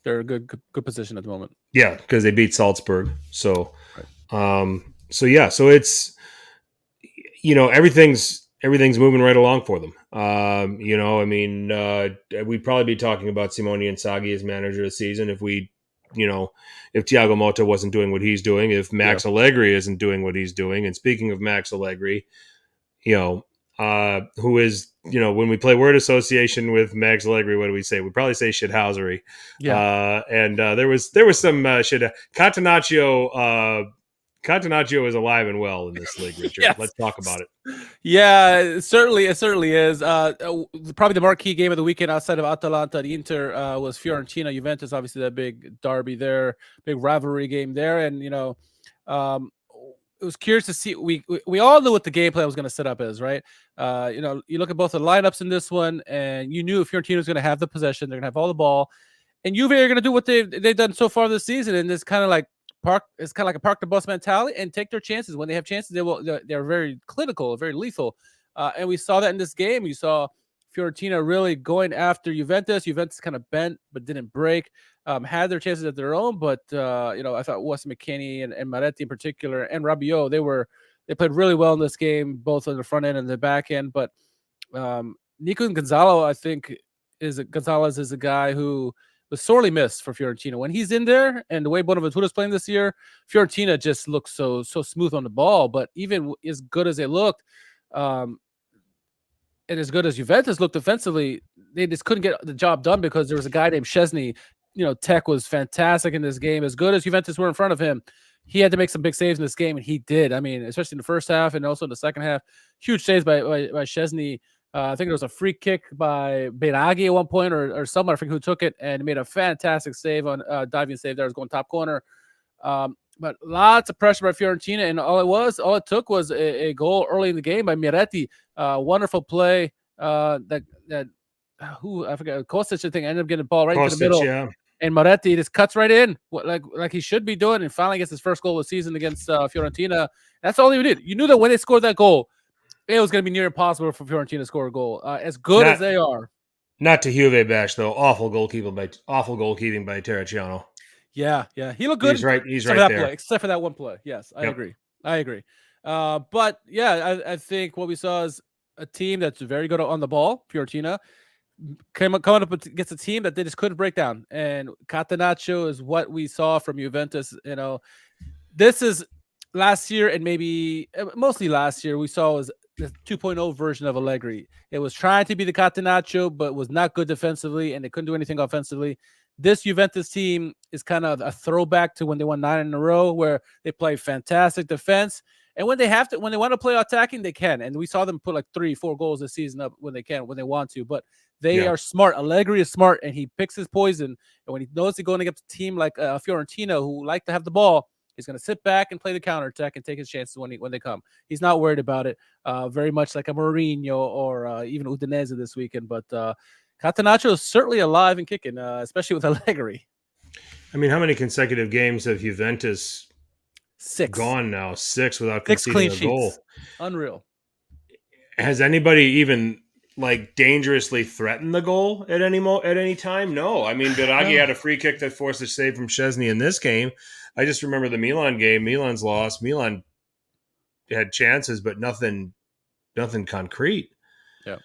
S3: a good position at the moment.
S2: Yeah, because they beat Salzburg. So, so it's everything's moving right along for them. We'd probably be talking about Simone Inzaghi as manager of the season if if Thiago Motta wasn't doing what he's doing, if Max Allegri isn't doing what he's doing. And speaking of Max Allegri, who is, when we play word association with Max Allegri, what do we say? We probably say shithousery.
S3: Yeah.
S2: There was some shit. Catenaccio is alive and well in this league, Richard.
S3: Yes.
S2: Let's talk about it.
S3: Yeah, it certainly is. Probably the marquee game of the weekend outside of Atalanta and Inter was Fiorentina Juventus. Obviously, that big derby there, big rivalry game there, and it was curious to see. We all knew what the game plan was going to set up as, right? You look at both the lineups in this one, and you knew Fiorentina was going to have the possession, they're going to have all the ball, and Juve are going to do what they've done so far this season, and it's kind of like a park the bus mentality and take their chances. When they have chances, they're very clinical, very lethal. And we saw that in this game. You saw Fiorentina really going after Juventus. Juventus kind of bent but didn't break. Had their chances at their own, but I thought Wes McKennie and Maretti in particular and Rabiot, they played really well in this game, both on the front end and the back end. But Nico Gonzalez, I think, Gonzalez is a guy who was sorely missed for Fiorentina. When he's in there, and the way Bonaventura's playing this year, Fiorentina just looks so smooth on the ball. But even as good as they looked, and as good as Juventus looked defensively, they just couldn't get the job done because there was a guy named Szczesny. Tech was fantastic in this game. As good as Juventus were in front of him, he had to make some big saves in this game, and he did. I mean, especially in the first half and also in the second half, huge saves by Szczesny. I think there was a free kick by Beragi at one point or someone, I forget who took it, and made a fantastic save on diving save there. It was going top corner. But lots of pressure by Fiorentina, and all it took was a goal early in the game by Miretti. Wonderful play. I forget, Kostic, I think, ended up getting the ball right into the middle.
S2: Yeah.
S3: And Moretti just cuts right in, like he should be doing, and finally gets his first goal of the season against Fiorentina. That's all he did. You knew that when they scored that goal, it was going to be near impossible for Fiorentina to score a goal. As good as they are.
S2: Not to Juve bash, though. Awful goalkeeping by Terracciano.
S3: Yeah. He looked good.
S2: He's right there.
S3: Except for that one play. Yes, I agree. But, yeah, I think what we saw is a team that's very good on the ball, Fiorentina, coming up against a team that they just couldn't break down. And Catenaccio is what we saw from Juventus. This is last year, and maybe mostly last year, we saw was the 2.0 version of Allegri. It was trying to be the Catenaccio, but was not good defensively, and they couldn't do anything offensively. This Juventus team is kind of a throwback to when they won 9 in a row, where they play fantastic defense. And when they want to play attacking, they can. And we saw them put like 3-4 goals this season up when they want to. But they are smart. Allegri is smart, and he picks his poison. And when he knows he's going against a team like Fiorentina, who like to have the ball, he's going to sit back and play the counterattack and take his chances when they come. He's not worried about it, very much like a Mourinho or even Udinese this weekend. But Catenaccio is certainly alive and kicking, especially with Allegri.
S2: I mean, how many consecutive games have Juventus
S3: 6
S2: gone now? 6 without conceding a goal.
S3: Unreal.
S2: Has anybody even dangerously threatened the goal at any time? No. I mean, Biraghi had a free kick that forced a save from Szczesny in this game. I just remember the Milan game. Milan's lost. Milan had chances, but nothing concrete.
S3: Yeah.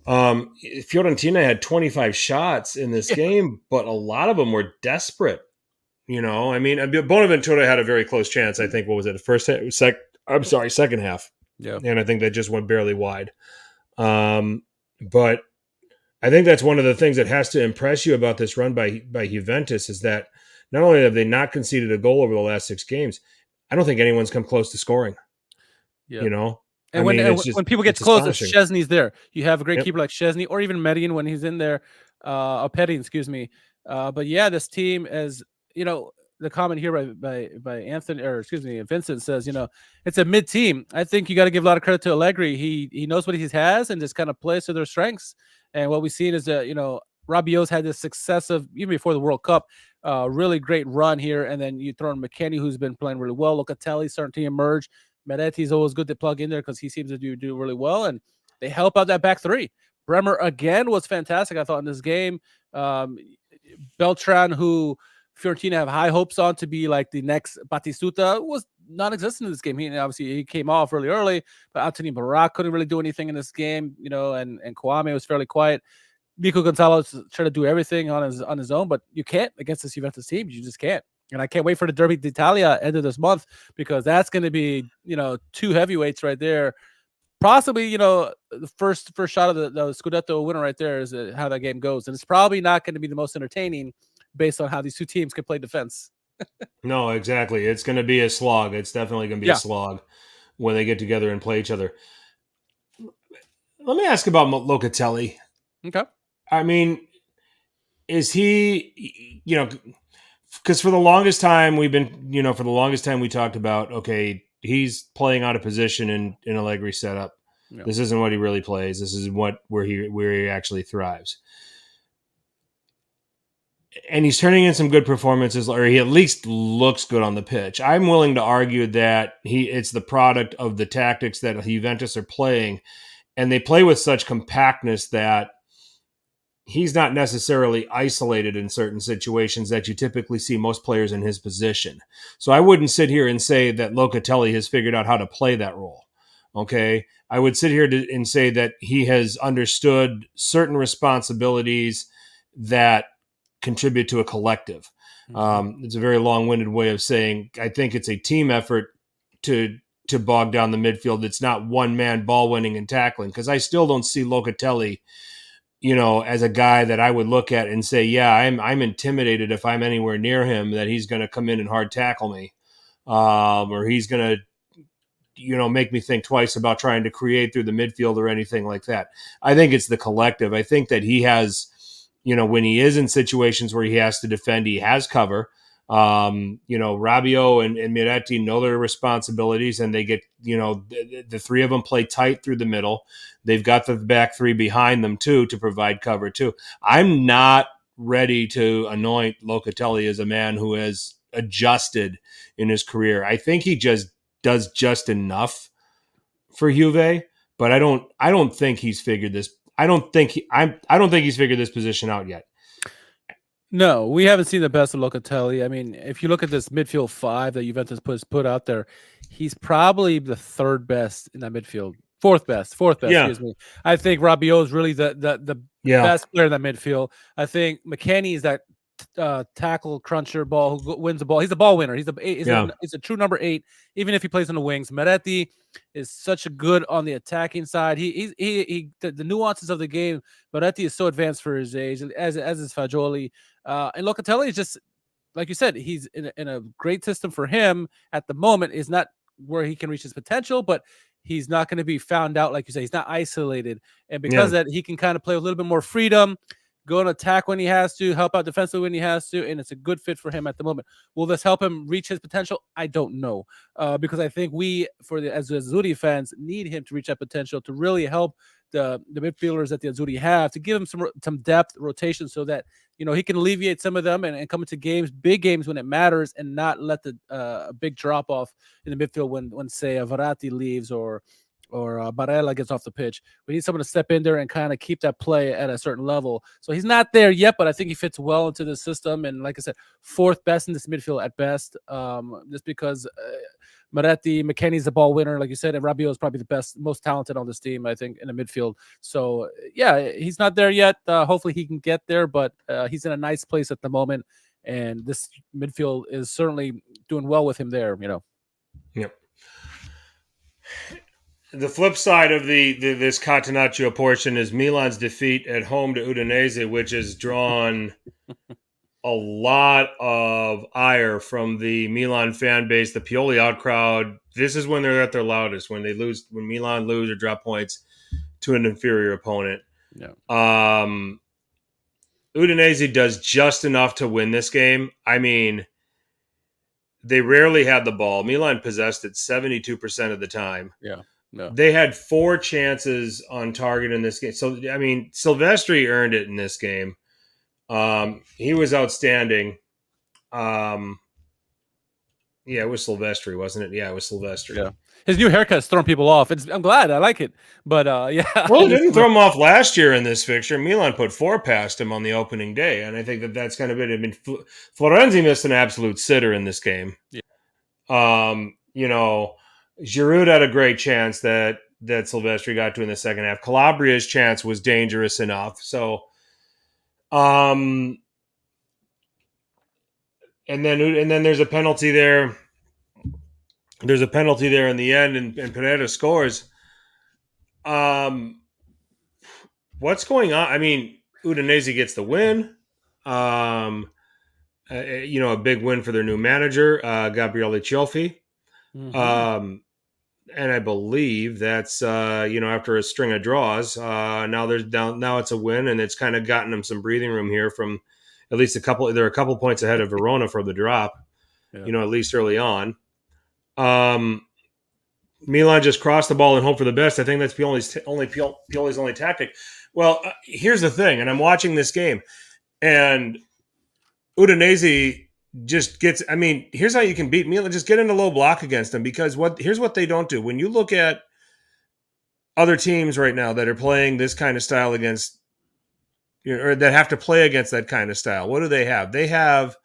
S2: Fiorentina had 25 shots in this game, but a lot of them were desperate. I mean, Bonaventura had a very close chance. I think, what was it? Second half.
S3: Yeah.
S2: And I think that just went barely wide. But I think that's one of the things that has to impress you about this run by Juventus is that not only have they not conceded a goal over the last 6 games, I don't think anyone's come close to scoring.
S3: Yeah.
S2: And
S3: when people get close, Szczesny's there. You have a great keeper like Szczesny, or even Median when he's in there, or Petty, excuse me. But yeah, this team is, the comment here by Anthony, or excuse me, Vincent says, it's a mid team. I think you got to give a lot of credit to Allegri. He knows what he has and just kind of plays to their strengths. And what we've seen is that Rabiot's had this successive, even before the World Cup, really great run here. And then you throw in McKennie, who's been playing really well. Locatelli starting to emerge. Meretti's always good to plug in there because he seems to do really well, and they help out that back three. Bremer again was fantastic, I thought, in this game. Beltran, who Fiorentina have high hopes on to be like the next Batistuta, was non-existent in this game. He came off really early, but Anthony Barak couldn't really do anything in this game, and Kwame was fairly quiet. Nico Gonzalez tried to do everything on his own, but you can't against this Juventus team. You just can't. And I can't wait for the Derby d'Italia end of this month, because that's going to be, two heavyweights right there. Possibly, the first shot of the Scudetto winner right there is how that game goes. And it's probably not going to be the most entertaining based on how these two teams can play defense.
S2: No, exactly. It's going to be a slog. It's definitely going to be a slog when they get together and play each other. Let me ask about Locatelli.
S3: Okay.
S2: I mean, is he, because for the longest time we talked about, okay, he's playing out of position in Allegri setup. Yeah. This isn't what he really plays. This is where he actually thrives. And he's turning in some good performances, or he at least looks good on the pitch. I'm willing to argue that it's the product of the tactics that Juventus are playing, and they play with such compactness that he's not necessarily isolated in certain situations that you typically see most players in his position. So I wouldn't sit here and say that Locatelli has figured out how to play that role. Okay. I would sit here and say that he has understood certain responsibilities that contribute to a collective. It's a very long-winded way of saying, I think it's a team effort to bog down the midfield. It's not one man ball winning and tackling, because I still don't see Locatelli, as a guy that I would look at and say, yeah, I'm intimidated if I'm anywhere near him, that he's going to come in and hard tackle me, or he's going to, make me think twice about trying to create through the midfield or anything like that. I think it's the collective. I think that he has, when he is in situations where he has to defend, he has cover. Rabiot and Miretti know their responsibilities, and they get, the three of them play tight through the middle. They've got the back three behind them too to provide cover too. I'm not ready to anoint Locatelli as a man who has adjusted in his career. I think he just does just enough for Juve, but I don't think he's figured this. I don't think he's figured this position out yet.
S3: No, we haven't seen the best of Locatelli. I mean, if you look at this midfield five that Juventus put out there, he's probably the third best in that midfield. Fourth best, excuse me. I think Rabiot is really the best player in that midfield. I think McKennie is that tackle cruncher ball who wins the ball. He's a ball winner. He's a true number 8, even if he plays on the wings. Meretti is such a good on the attacking side. The nuances of the game. Meretti is so advanced for his age, as is Fagioli. And Locatelli is just, like you said, he's in a great system for him at the moment. Is not where he can reach his potential, but he's not going to be found out, like you say. He's not isolated, and because of that, he can kind of play with a little bit more freedom, go and attack when he has to, help out defensively when he has to, and it's a good fit for him at the moment. Will this help him reach his potential? I don't know, because I think we, as Azzurri fans, need him to reach that potential to really help the midfielders that the Azzurri have, to give him some depth, rotation, so that he can alleviate some of them and come into big games when it matters, and not let a big drop off in the midfield when say Verratti leaves or Barella gets off the pitch. We need someone to step in there and kind of keep that play at a certain level. So he's not there yet, but I think he fits well into the system. And like I said, fourth best in this midfield at best, just because Meretti, McKennie's the ball winner, like you said, and Rabiot is probably the best, most talented on this team, I think, in the midfield. So yeah, he's not there yet. Hopefully he can get there, but he's in a nice place at the moment, and this midfield is certainly doing well with him there.
S2: Yep. The flip side of this Catenaccio portion is Milan's defeat at home to Udinese, which has drawn a lot of ire from the Milan fan base, the PioliOut crowd. This is when they're at their loudest, when Milan lose or drop points to an inferior opponent.
S3: Yeah.
S2: Udinese does just enough to win this game. I mean, They rarely had the ball. Milan possessed it 72% of the time.
S3: Yeah. No.
S2: They had 4 chances on target in this game. So, I mean, Silvestri earned it in this game. He was outstanding. Yeah, it was Silvestri, wasn't it? Yeah, it was Silvestri.
S3: Yeah. His new haircut's throwing people off. I'm glad. I like it. But, yeah.
S2: Well, it didn't throw him off last year in this fixture. Milan put 4 past him on the opening day, and I think that's kind of it. I mean, Florenzi missed an absolute sitter in this game.
S3: Yeah.
S2: You know, Giroud had a great chance that Silvestri got to in the second half. Calabria's chance was dangerous enough. So, and then there's a penalty there. There's a penalty there in the end, and Pereira scores. What's going on? I mean, Udinese gets the win. You know, a big win for their new manager, Gabriele Cioffi. Mm-hmm. And I believe that's you know, after a string of draws, now it's a win, and it's kind of gotten them some breathing room here from at least a couple. They're a couple points ahead of Verona for the drop. Yeah. You know, at least early on. Milan just crossed the ball and hope for the best. I think that's Pioli's only tactic. Well, here's the thing, and I'm watching this game, and Udinese just gets. I mean, here's how you can beat Milan: just get in a low block against them. Because here's what they don't do. When you look at other teams right now that are playing this kind of style against, you know, or that have to play against that kind of style, what do they have? They have,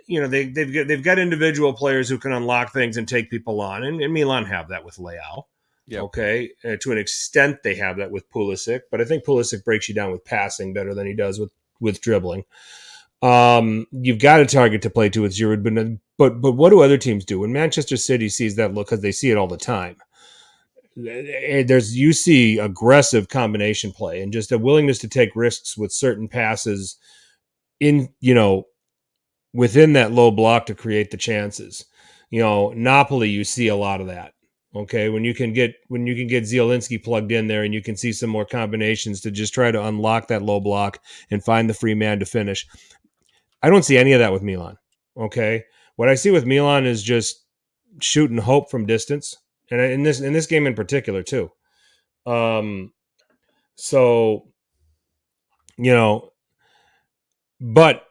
S2: you know, they've got individual players who can unlock things and take people on, and Milan have that with Leao. Yep. Okay, to an extent they have that with Pulisic, but I think Pulisic breaks you down with passing better than he does with dribbling. You've got a target to play to with Giroud, but what do other teams do when Manchester City sees that look? Because they see it all the time. You see aggressive combination play and just a willingness to take risks with certain passes in, you know, within that low block to create the chances. You know, Napoli, you see a lot of that. Okay, when you can get Zielinski plugged in there and you can see some more combinations to just try to unlock that low block and find the free man to finish. I don't see any of that with Milan. Okay, what I see with Milan is just shoot and hope from distance, and in this game in particular too. So, you know, but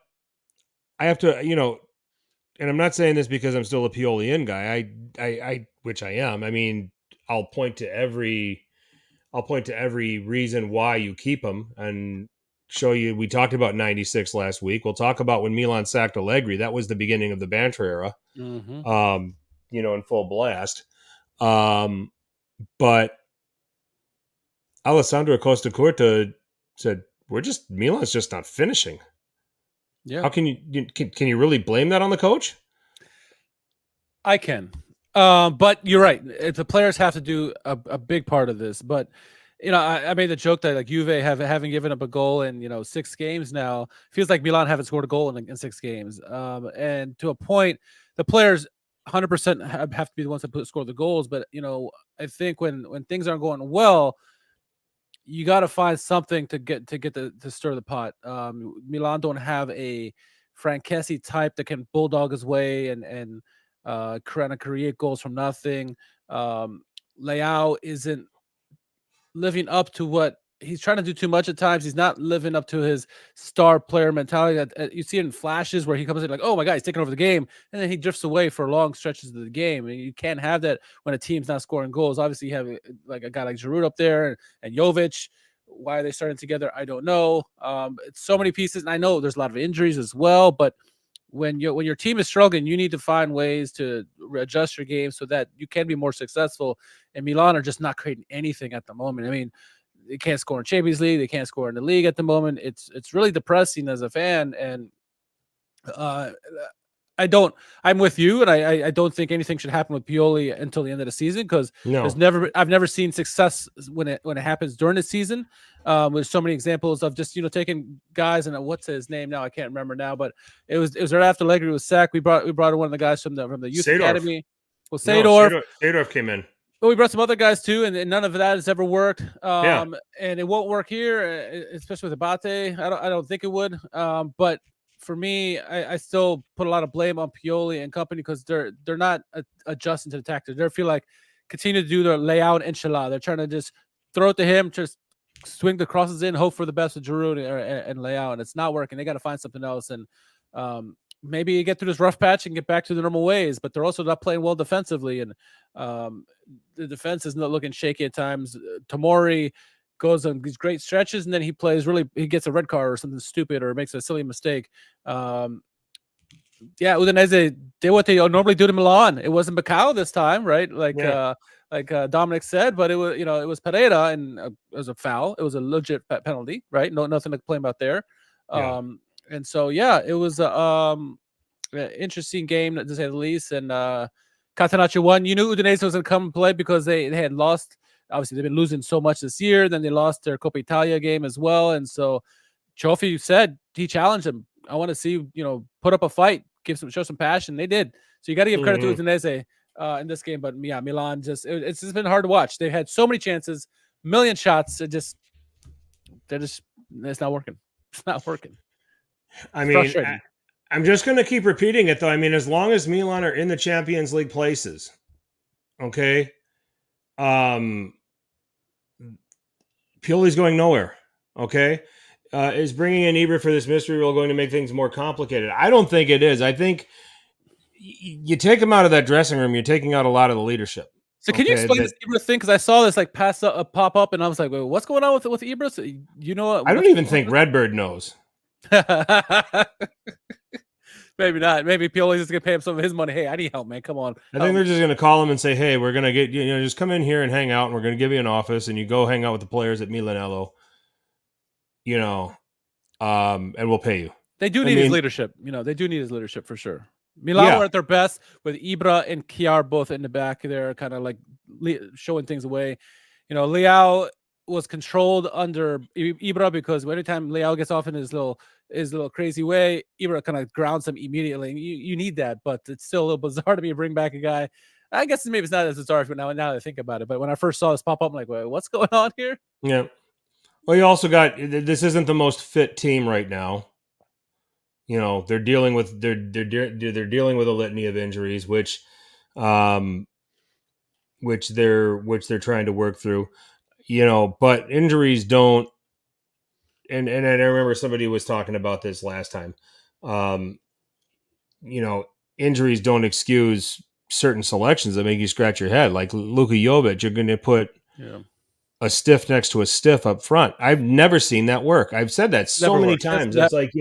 S2: I have to, you know, and I'm not saying this because I'm still a Pioli in guy. I which I am. I mean, I'll point to every reason why you keep him and show you. We talked about 96 last week. We'll talk about when Milan sacked Allegri. That was the beginning of the banter era. Mm-hmm. You know, in full blast. But Alessandro Costa Curta said, Milan's just not finishing. Yeah. How can you really blame that on the coach?
S3: I can. But you're right. The players have to do a big part of this. But, you know, I made the joke that like Juve having given up a goal in, you know, 6 games now. Feels like Milan haven't scored a goal in 6 games. And to a point, the players 100% have to be the ones that score the goals. But, you know, I think when things aren't going well, you got to find something to stir the pot. Milan don't have a Frankesi type that can bulldog his way and create goals from nothing. Leao isn't living up to what he's trying to do too much at times. He's not living up to his star player mentality that you see it in flashes where he comes in like, oh my God, he's taking over the game. And then he drifts away for long stretches of the game. And you can't have that when a team's not scoring goals. Obviously you have like a guy like Giroud up there and Jovic. Why are they starting together? I don't know. It's so many pieces. And I know there's a lot of injuries as well, but when your team is struggling, you need to find ways to adjust your game so that you can be more successful. And Milan are just not creating anything at the moment. I mean, they can't score in Champions League. They can't score in the league at the moment. It's really depressing as a fan. And I'm with you. And I don't think anything should happen with Pioli until the end of the season, because I've never seen success when it happens during the season. There's so many examples of just, you know, taking guys and what's his name now? I can't remember now, but it was right after Allegri was sacked. We brought one of the guys from the youth academy. Well,
S2: Seedorf came in.
S3: But we brought some other guys too, and none of that has ever worked. And it won't work here, especially with Abate. I don't think it would. But for me, I still put a lot of blame on Pioli and company because they're not adjusting to the tactics. They feel like continue to do their layout inshallah. They're trying to just throw it to him, just swing the crosses in, hope for the best with Giroud and layout, and it's not working. They got to find something else, and maybe get through this rough patch and get back to the normal ways. But they're also not playing well defensively, and the defense is not looking shaky at times. Tamori goes on these great stretches, and then he gets a red card or something stupid or makes a silly mistake. Udinese did what they normally do to Milan. It wasn't Macau this time, right? Like Dominic said, but it was Pereira, and it was a foul. It was a legit penalty, right? Nothing to complain about there. And so it was an interesting game to say the least. And Catenaccio won. You knew Udinese was going to come and play because they had lost. Obviously, they've been losing so much this year. Then they lost their Coppa Italia game as well. And so Cioffi said he challenged him. I want to see, put up a fight, show some passion. They did. So you got to give credit to Udinese in this game. But Milan it's just been hard to watch. They've had so many chances, million shots. It's not working. It's not working.
S2: I mean, I'm just going to keep repeating it, though. I mean, as long as Milan are in the Champions League places, okay, Pioli's going nowhere, okay? Is bringing in Ibra for this mystery role going to make things more complicated? I don't think it is. I think you take him out of that dressing room, you're taking out a lot of the leadership.
S3: So can you explain this Ibra thing? Because I saw this pop up, and I was like, wait, what's going on with Ibra? So,
S2: I don't even think Redbird knows.
S3: Maybe not. Maybe Pioli's just gonna pay him some of his money. Hey, I need help, man. Come on.
S2: I think they're just gonna call him and say, "Hey, we're gonna get just come in here and hang out, and we're gonna give you an office, and you go hang out with the players at Milanello, and we'll pay you."
S3: They do need his leadership. They do need his leadership for sure. Milan were at their best with Ibra and Kjaer both in the back there, kind of like showing things away. Leao was controlled under Ibra because anytime Leao gets off in his little crazy way, Ibra kind of grounds him immediately. You need that, but it's still a little bizarre to me to bring back a guy. I guess maybe it's not as bizarre now that I think about it. But when I first saw this pop up, I'm like, wait, what's going on here?
S2: Yeah. Well, you also got this isn't the most fit team right now. They're dealing with they're dealing with a litany of injuries, which they're trying to work through. But injuries don't. And I remember somebody was talking about this last time. Injuries don't excuse certain selections that make you scratch your head. Like Luka Jovic, you're going to put a stiff next to a stiff up front. I've never seen that work. I've said that so many times. It's like,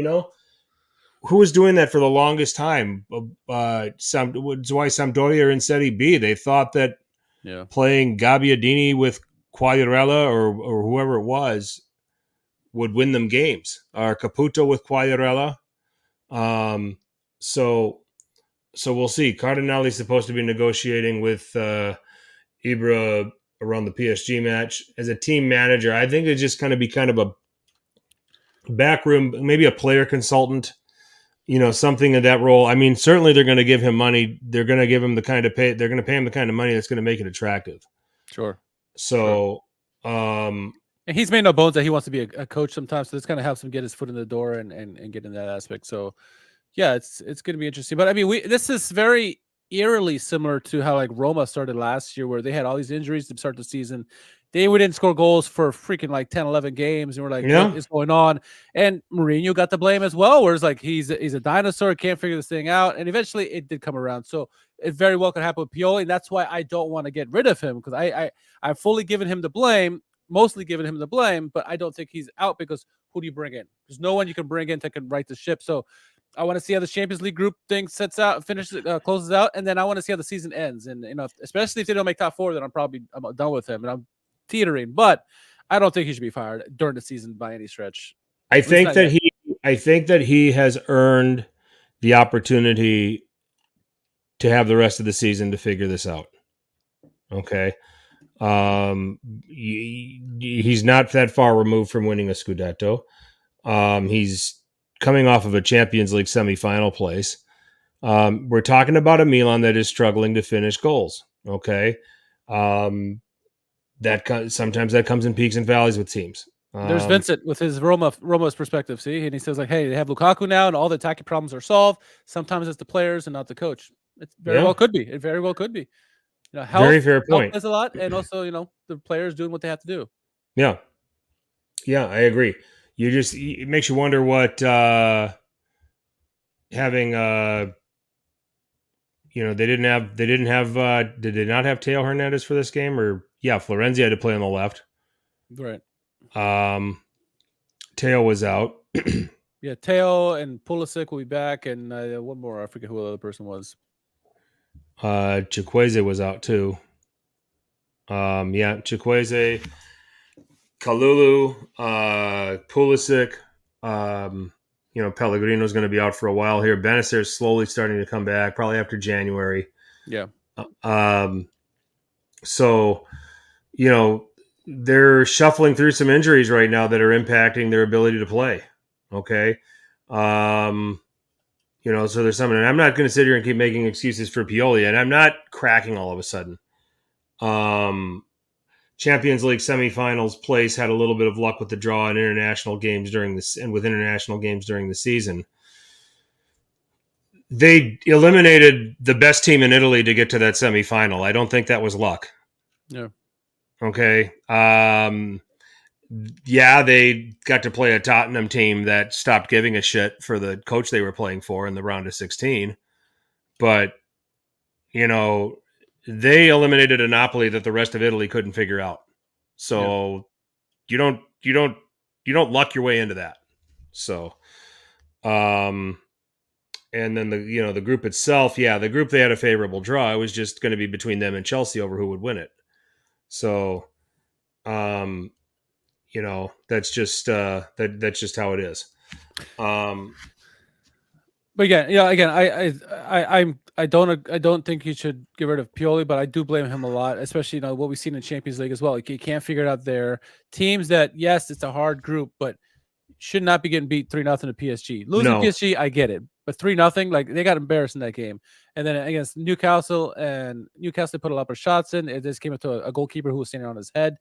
S2: who was doing that for the longest time? Why Sampdoria in Serie B? They thought that playing Gabbiadini with Quagliarella or whoever it was would win them games, or Caputo with Quagliarella. So we'll see. Cardinali's supposed to be negotiating with Ibra around the PSG match. As a team manager, I think it's just going to be kind of a backroom, maybe a player consultant, something in that role. I mean, certainly they're going to give him money. They're going to give him they're going to pay him the kind of money that's going to make it attractive.
S3: Sure.
S2: So,
S3: and he's made no bones that he wants to be a coach sometimes. So this kind of helps him get his foot in the door and get in that aspect. So, it's going to be interesting. But I mean, this is very eerily similar to how like Roma started last year, where they had all these injuries to start the season. We didn't score goals for freaking like 10, 11 games. And we're like, what is going on? And Mourinho got the blame as well, where it's like, he's a dinosaur, can't figure this thing out. And eventually it did come around. So it very well could happen with Pioli. And that's why I don't want to get rid of him, because I've fully given him the blame. Mostly giving him the blame, but I don't think he's out, because who do you bring in? There's no one you can bring in that can right the ship. So I want to see how the Champions League group thing closes out, and then I want to see how the season ends. And especially if they don't make top four, then I'm done with him, and I'm teetering. But I don't think he should be fired during the season by any stretch.
S2: I think that he has earned the opportunity to have the rest of the season to figure this out. Okay. He's not that far removed from winning a Scudetto. He's coming off of a Champions League semifinal place. We're talking about a Milan that is struggling to finish goals. Okay. Sometimes that comes in peaks and valleys with teams.
S3: There's Vincent with his Roma's perspective. See, and he says like, "Hey, they have Lukaku now, and all the attacking problems are solved. Sometimes it's the players and not the coach. It very well could be. It very well could be. Health,
S2: very fair point.
S3: Health does a lot, and also the players doing what they have to do.
S2: Yeah, I agree. It makes you wonder what having did they not have Teo Hernandez for this game? Or Florenzi had to play on the left.
S3: Right.
S2: Teo was out.
S3: Yeah, Teo and Pulisic will be back, and one more. I forget who the other person was.
S2: Chikwueze was out too. Chikwueze, Kalulu, Pulisic. Pellegrino's going to be out for a while here. Benacer's slowly starting to come back, probably after January.
S3: Yeah.
S2: So, they're shuffling through some injuries right now that are impacting their ability to play. Okay. So there's something, and I'm not going to sit here and keep making excuses for Pioli, and I'm not cracking all of a sudden. Champions League semifinals place had a little bit of luck with the draw in international games during the season. They eliminated the best team in Italy to get to that semifinal. I don't think that was luck.
S3: Yeah.
S2: Okay. They got to play a Tottenham team that stopped giving a shit for the coach they were playing for in the round of 16. But, they eliminated a Napoli that the rest of Italy couldn't figure out. So you don't luck your way into that. So, and then the group itself, the group, they had a favorable draw. It was just going to be between them and Chelsea over who would win it. So, that's just that's just how it is.
S3: But again, I don't think you should get rid of Pioli, but I do blame him a lot, especially what we've seen in Champions League as well. You can't figure it out there. Teams that, yes, it's a hard group, but should not be getting beat 3-0 to PSG. Losing PSG, I get it, but 3-0, like they got embarrassed in that game. And then against Newcastle put a lot of shots in. It just came up to a goalkeeper who was standing on his head.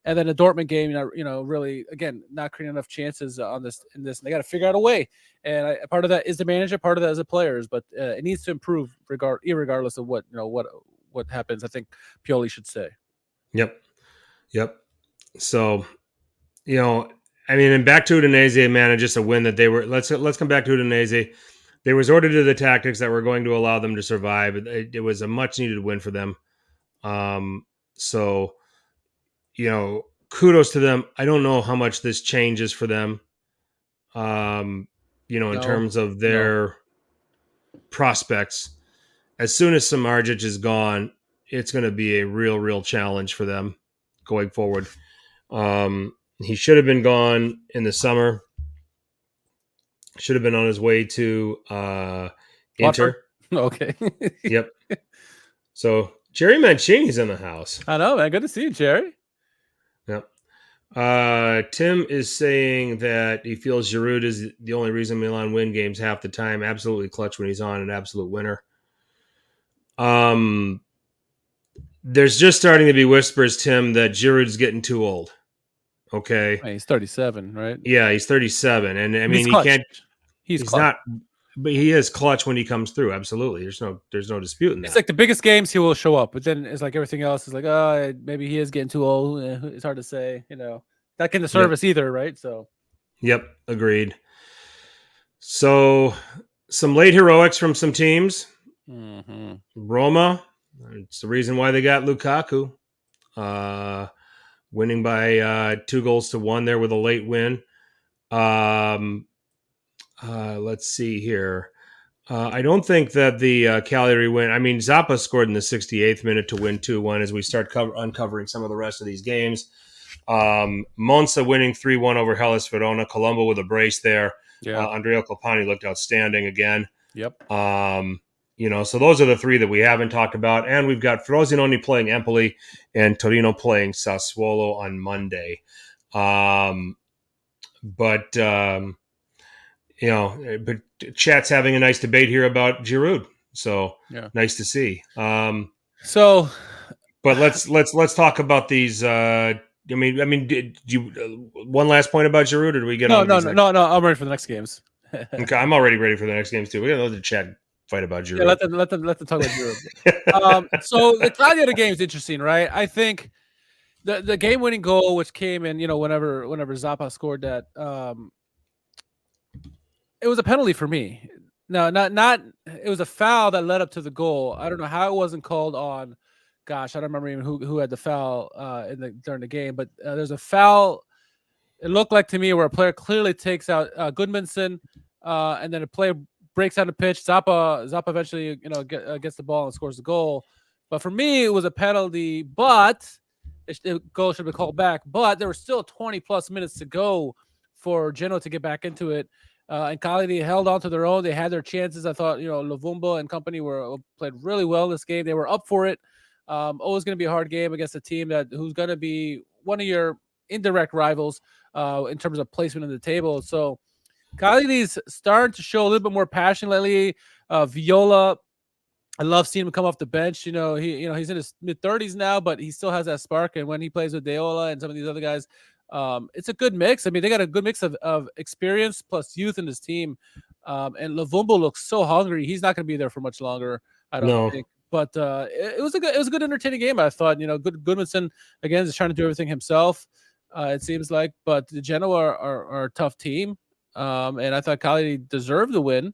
S3: And then the Dortmund game, really, again, not creating enough chances in this. They got to figure out a way. And part of that is the manager, part of that is the players. But it needs to improve regardless of what happens. I think Pioli should say.
S2: Yep. So, and back to Udinese, man, just a win that they were. Let's come back to Udinese. They resorted to the tactics that were going to allow them to survive. It was a much needed win for them. So, kudos to them. I don't know how much this changes for them. In terms of their prospects. As soon as Samardzic is gone, it's going to be a real challenge for them going forward. He should have been gone in the summer. Should have been on his way to Inter.
S3: Okay.
S2: Yep. So Jerry Mancini's in the house.
S3: I know, man. Good to see you, Jerry.
S2: Yep. Tim is saying that he feels Giroud is the only reason Milan win games half the time. Absolutely clutch when he's on, an absolute winner. There's just starting to be whispers, Tim, that Giroud's getting too old. Okay.
S3: He's 37, right?
S2: Yeah, he's 37. And I mean, he can't. He's not, but he is clutch when he comes through. Absolutely. There's no dispute in that.
S3: It's like the biggest games he will show up, but then it's like everything else is like, maybe he is getting too old. It's hard to say, Not getting the service either, right? So.
S2: Yep, agreed. So some late heroics from some teams.
S3: Mm-hmm.
S2: Roma, it's the reason why they got Lukaku. Winning by 2-1 there with a late win. Let's see here. I don't think that the Cagliari win. I mean, Zappa scored in the 68th minute to win 2-1 as we start uncovering some of the rest of these games. Monza winning 3-1 over Hellas Verona. Colombo with a brace there. Yeah. Andrea Colpani looked outstanding again.
S3: Yep.
S2: So those are the three that we haven't talked about. And we've got Frosinone playing Empoli and Torino playing Sassuolo on Monday. But chat's having a nice debate here about Giroud. So nice to see. But let's talk about these Did you one last point about Giroud, or did we get on?
S3: No. I'm ready for the next games.
S2: Okay, I'm already ready for the next games too. We got another chat fight about Giroud.
S3: Yeah, let them talk about Giroud. So the Cagliari game is interesting, right? I think the game-winning goal, which came in, whenever Zappa scored that, it was a penalty for me. No, not. It was a foul that led up to the goal. I don't know how it wasn't called on. Gosh, I don't remember even who had the foul during the game, but there's a foul. It looked like to me where a player clearly takes out Goodmanson, and then a player breaks down the pitch. Zappa eventually, gets the ball and scores the goal. But for me, it was a penalty. But the goal should have been called back. But there were still 20 plus minutes to go for Genoa to get back into it. And Cagliari held on to their own. They had their chances. I thought, Lovumbo and company played really well this game. They were up for it. Always going to be a hard game against a team who's going to be one of your indirect rivals in terms of placement in the table. So Cagliari's starting to show a little bit more passion lately. Viola, I love seeing him come off the bench. He's in his mid-30s now, but he still has that spark. And when he plays with Deola and some of these other guys, it's a good mix. I mean, they got a good mix of experience plus youth in this team. And Lovumbo looks so hungry. He's not going to be there for much longer, I don't think. But it was a good entertaining game. I thought, Goodmanson again is trying to do everything himself. It seems like, but the Genoa are a tough team, and I thought Cagliari deserved the win.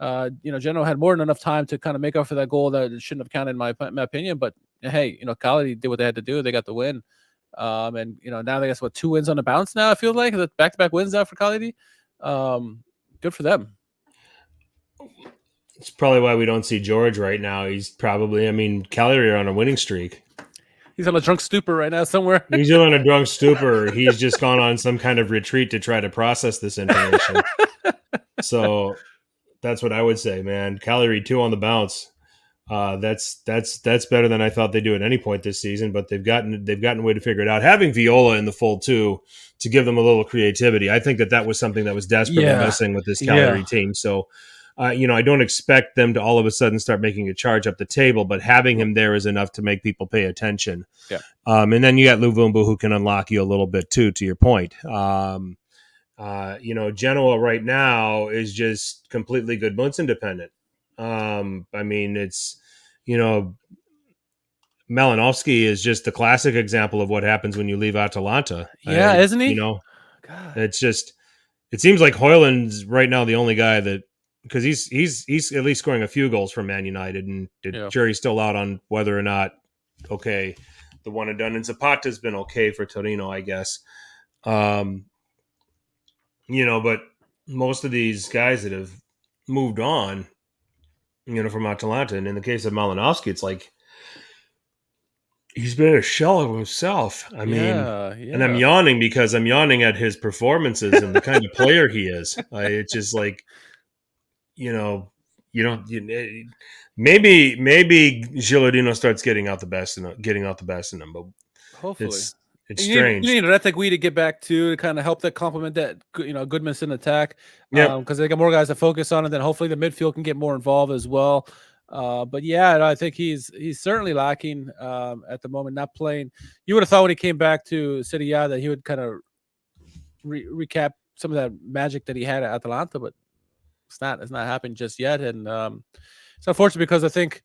S3: Genoa had more than enough time to kind of make up for that goal that shouldn't have counted in my opinion. But hey, Cagliari did what they had to do. They got the win, and now they got 2 wins on the bounce. Now I feel like the back-to-back wins now for Cagliari. Good for them.
S2: It's probably why we don't see George right now. He's probably, Cagliari are on a winning streak.
S3: He's on a drunk stupor right now somewhere.
S2: He's on a drunk stupor. He's just gone on some kind of retreat to try to process this information. So that's what I would say, man. Cagliari 2 on the bounce. That's better than I thought they'd do at any point this season, but they've gotten a way to figure it out. Having Viola in the fold too, to give them a little creativity. I think that was something that was desperately missing with this Cagliari team. So I don't expect them to all of a sudden start making a charge up the table, but having him there is enough to make people pay attention.
S3: Yeah.
S2: And then you got Luvumbu who can unlock you a little bit too, to your point. Genoa right now is just completely Goodmunds independent. It's, Malinowski is just the classic example of what happens when you leave Atalanta.
S3: Yeah, isn't he?
S2: God. It's just, it seems like Højlund's right now the only guy that, because he's at least scoring a few goals from Man United, and the jury's still out on whether or not, the one and done. And Zapata's been okay for Torino, I guess. But most of these guys that have moved on, from Atalanta, and in the case of Malinowski, it's like he's been a shell of himself. And I'm yawning because I'm yawning at his performances and the kind of player he is. It's just like, maybe Gilardino starts getting out the best in him, but
S3: hopefully
S2: it's strange.
S3: You need Retegui to get back to kind of help that complement that Goodmanson attack. Because they got more guys to focus on, and then hopefully the midfield can get more involved as well. But I think he's certainly lacking at the moment, not playing. You would have thought when he came back to Serie that he would kind of recap some of that magic that he had at Atalanta, but it's not happening just yet. And it's unfortunate because I think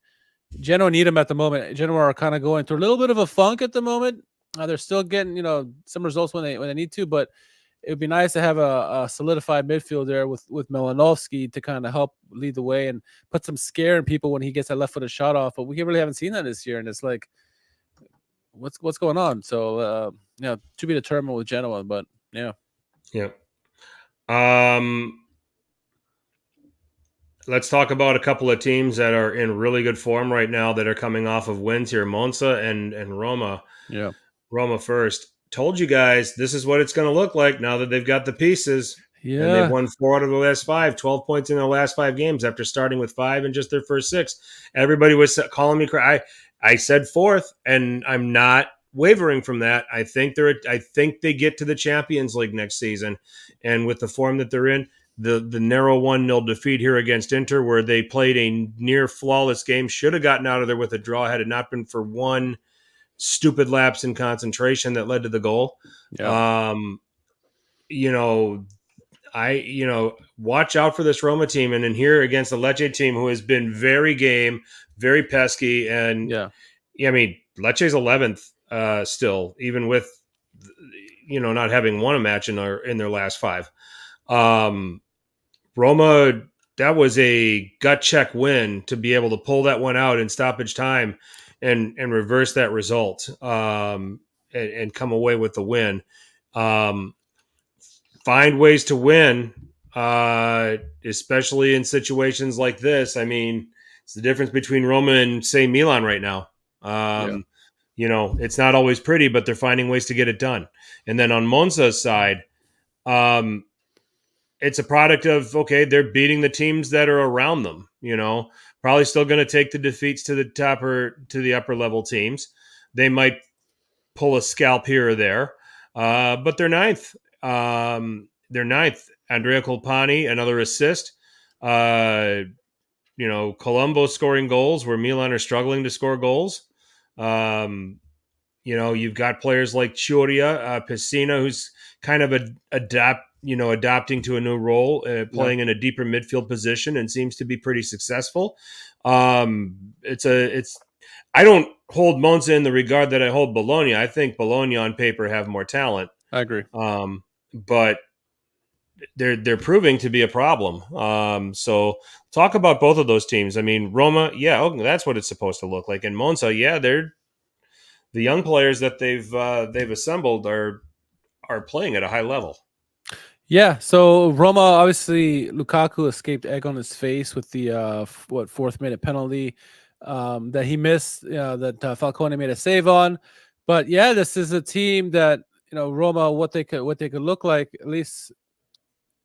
S3: Genoa need him at the moment. Genoa are kind of going through a little bit of a funk at the moment. They're still getting some results when they need to, but it would be nice to have a solidified midfield there with Malinowski to kind of help lead the way and put some scare in people when he gets that left-footed shot off. But we really haven't seen that this year, and it's like, what's going on? So to be determined with Genoa, but yeah.
S2: Let's talk about a couple of teams that are in really good form right now that are coming off of wins here. Monza and Roma.
S3: Yeah.
S2: Roma first. Told you guys this is what it's going to look like now that they've got the pieces.
S3: Yeah.
S2: And they've won 4 out of the last 5, 12 points in their last 5 games after starting with 5 in just their first 6. Everybody was calling me crazy. I said 4th, and I'm not wavering from that. I think they get to the Champions League next season. And with the form that they're in, the narrow 1-0 defeat here against Inter, where they played a near flawless game, should have gotten out of there with a draw had it not been for one stupid lapse in concentration that led to the goal.
S3: Yeah.
S2: Watch out for this Roma team, and in here against the Lecce team, who has been very game, very pesky, and I mean, Lecce's 11th still, even with not having won a match in their last 5. Roma, that was a gut check win to be able to pull that one out in stoppage time and reverse that result and come away with the win. Find ways to win, especially in situations like this. I mean, it's the difference between Roma and, say, Milan right now. It's not always pretty, but they're finding ways to get it done. And then on Monza's side, it's a product of, okay, they're beating the teams that are around them, probably still going to take the defeats to the top or to the upper level teams. They might pull a scalp here or there, but they're ninth. Andrea Colpani, another assist. Colombo scoring goals where Milan are struggling to score goals. You've got players like Churia, Pessina, who's kind of adapting to a new role, playing in a deeper midfield position, and seems to be pretty successful. I don't hold Monza in the regard that I hold Bologna. I think Bologna on paper have more talent.
S3: I agree.
S2: But they're proving to be a problem. So talk about both of those teams. I mean, Roma, that's what it's supposed to look like. And Monza, they're the young players that they've assembled are playing at a high level.
S3: Yeah, so Roma, obviously Lukaku escaped egg on his face with the 4th minute penalty that he missed, that Falcone made a save on. But this is a team that Roma, what they could look like, at least.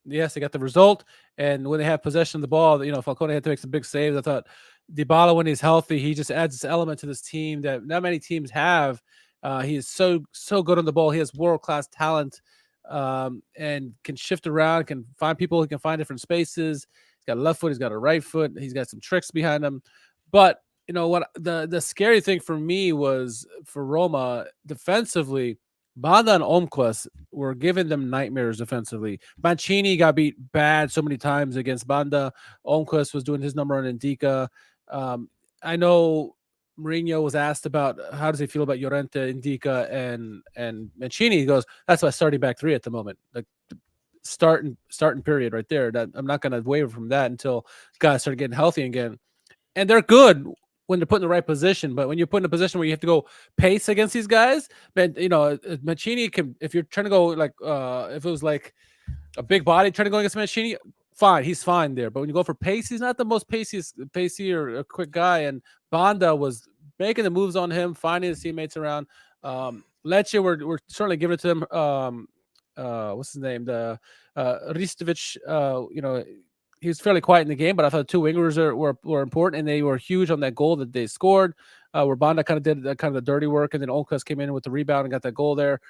S3: Yes, they got the result, and when they have possession of the ball, Falcone had to make some big saves. I thought Dybala, when he's healthy, he just adds this element to this team that not many teams have. He is so good on the ball. He has world-class talent, and can shift around, can find people, he can find different spaces. He's got a left foot, he's got a right foot, he's got some tricks behind him. But what the scary thing for me was for Roma defensively, Banda and Omquist were giving them nightmares defensively. Mancini got beat bad so many times against Banda. Omquist was doing his number on Indica. I know Mourinho was asked about how does he feel about Llorente, Indica, and Mancini. He goes, that's my starting back 3 at the moment. Like starting period right there. That I'm not going to waver from that until guys start getting healthy again. And they're good when they're put in the right position, but when you're put in a position where you have to go pace against these guys, man, Mancini can, if you're trying to go like, if it was like a big body trying to go against Mancini, fine, he's fine there. But when you go for pace, he's not the most pacey or a quick guy. And Banda was making the moves on him, finding his teammates around. Lecce, we're certainly giving it to him. What's his name? The Ristovic, he was fairly quiet in the game, but I thought the 2 wingers were important, and they were huge on that goal that they scored. Where Banda kind of did the dirty work, and then Olcas came in with the rebound and got that goal there.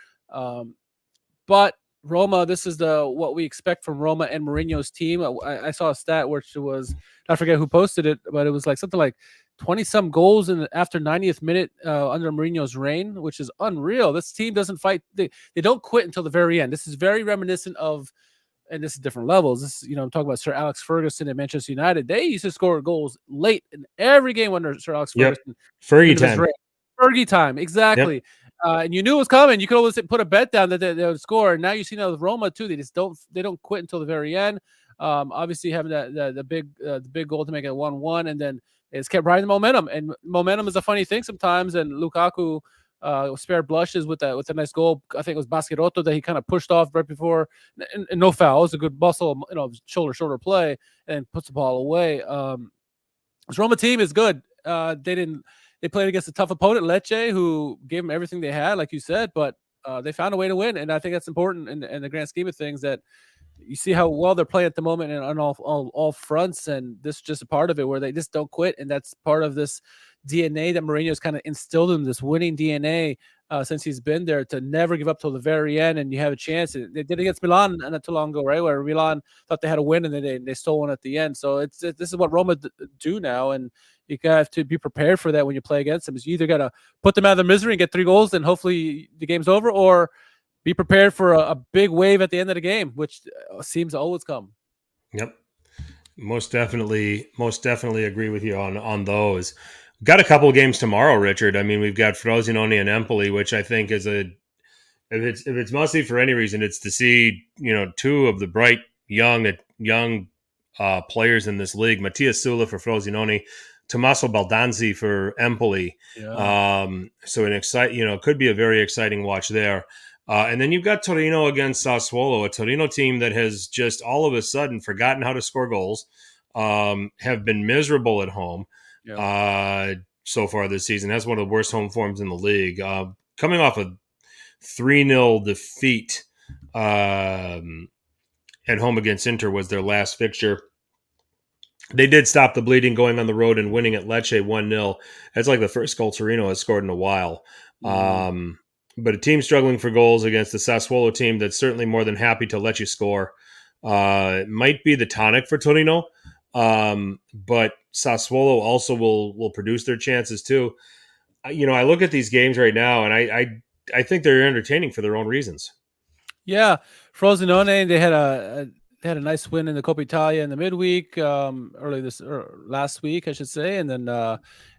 S3: But Roma, this is what we expect from Roma and Mourinho's team. I saw a stat which was, I forget who posted it, but it was like something like 20-some goals after 90th minute under Mourinho's reign, which is unreal. This team doesn't fight. They don't quit until the very end. This is very reminiscent of, and this is different levels. This is, I'm talking about Sir Alex Ferguson at Manchester United. They used to score goals late in every game under Sir Alex Ferguson. Fergie time, exactly. Yep. And you knew it was coming. You could always put a bet down that they would score. And now you see now with Roma too. They don't quit until the very end. Obviously having the big goal to make it 1-1, and then it's kept riding the momentum. And momentum is a funny thing sometimes. And Lukaku spared blushes with a nice goal. I think it was Baschirotto that he kind of pushed off right before, and no foul. It was a good muscle, shoulder play, and puts the ball away. This Roma team is good. They played against a tough opponent, Lecce, who gave them everything they had, like you said, but they found a way to win, and I think that's important in the grand scheme of things, that you see how well they're playing at the moment and on all fronts, and this is just a part of it where they just don't quit, and that's part of this DNA that Mourinho's kind of instilled in, this winning DNA since he's been there, to never give up till the very end, and you have a chance. They did against Milan not too long ago, right, where Milan thought they had a win, and then they stole one at the end. So this is what Roma do now, and You have to be prepared for that when you play against them. You either got to put them out of their misery and get 3 goals, and hopefully the game's over, or be prepared for a big wave at the end of the game, which seems to always come.
S2: Yep. Most definitely agree with you on those. We've got a couple of games tomorrow, Richard. I mean, we've got Frosinone and Empoli, which I think is if it's mostly for any reason, it's to see, two of the bright young players in this league. Mattia Sula for Frosinone, Tommaso Baldanzi for Empoli.
S3: Yeah.
S2: So it could be a very exciting watch there. And then you've got Torino against Sassuolo, a Torino team that has just all of a sudden forgotten how to score goals, have been miserable at home so far this season. That's one of the worst home forms in the league. Coming off a 3-0 defeat at home against Inter was their last fixture. They did stop the bleeding going on the road and winning at Lecce 1-0. That's like the first goal Torino has scored in a while. But a team struggling for goals against the Sassuolo team that's certainly more than happy to let you score. It might be the tonic for Torino, but Sassuolo also will produce their chances too. I look at these games right now, and I think they're entertaining for their own reasons.
S3: Yeah, Frosinone, they had a nice win in the Coppa Italia in the midweek, last week, I should say, and then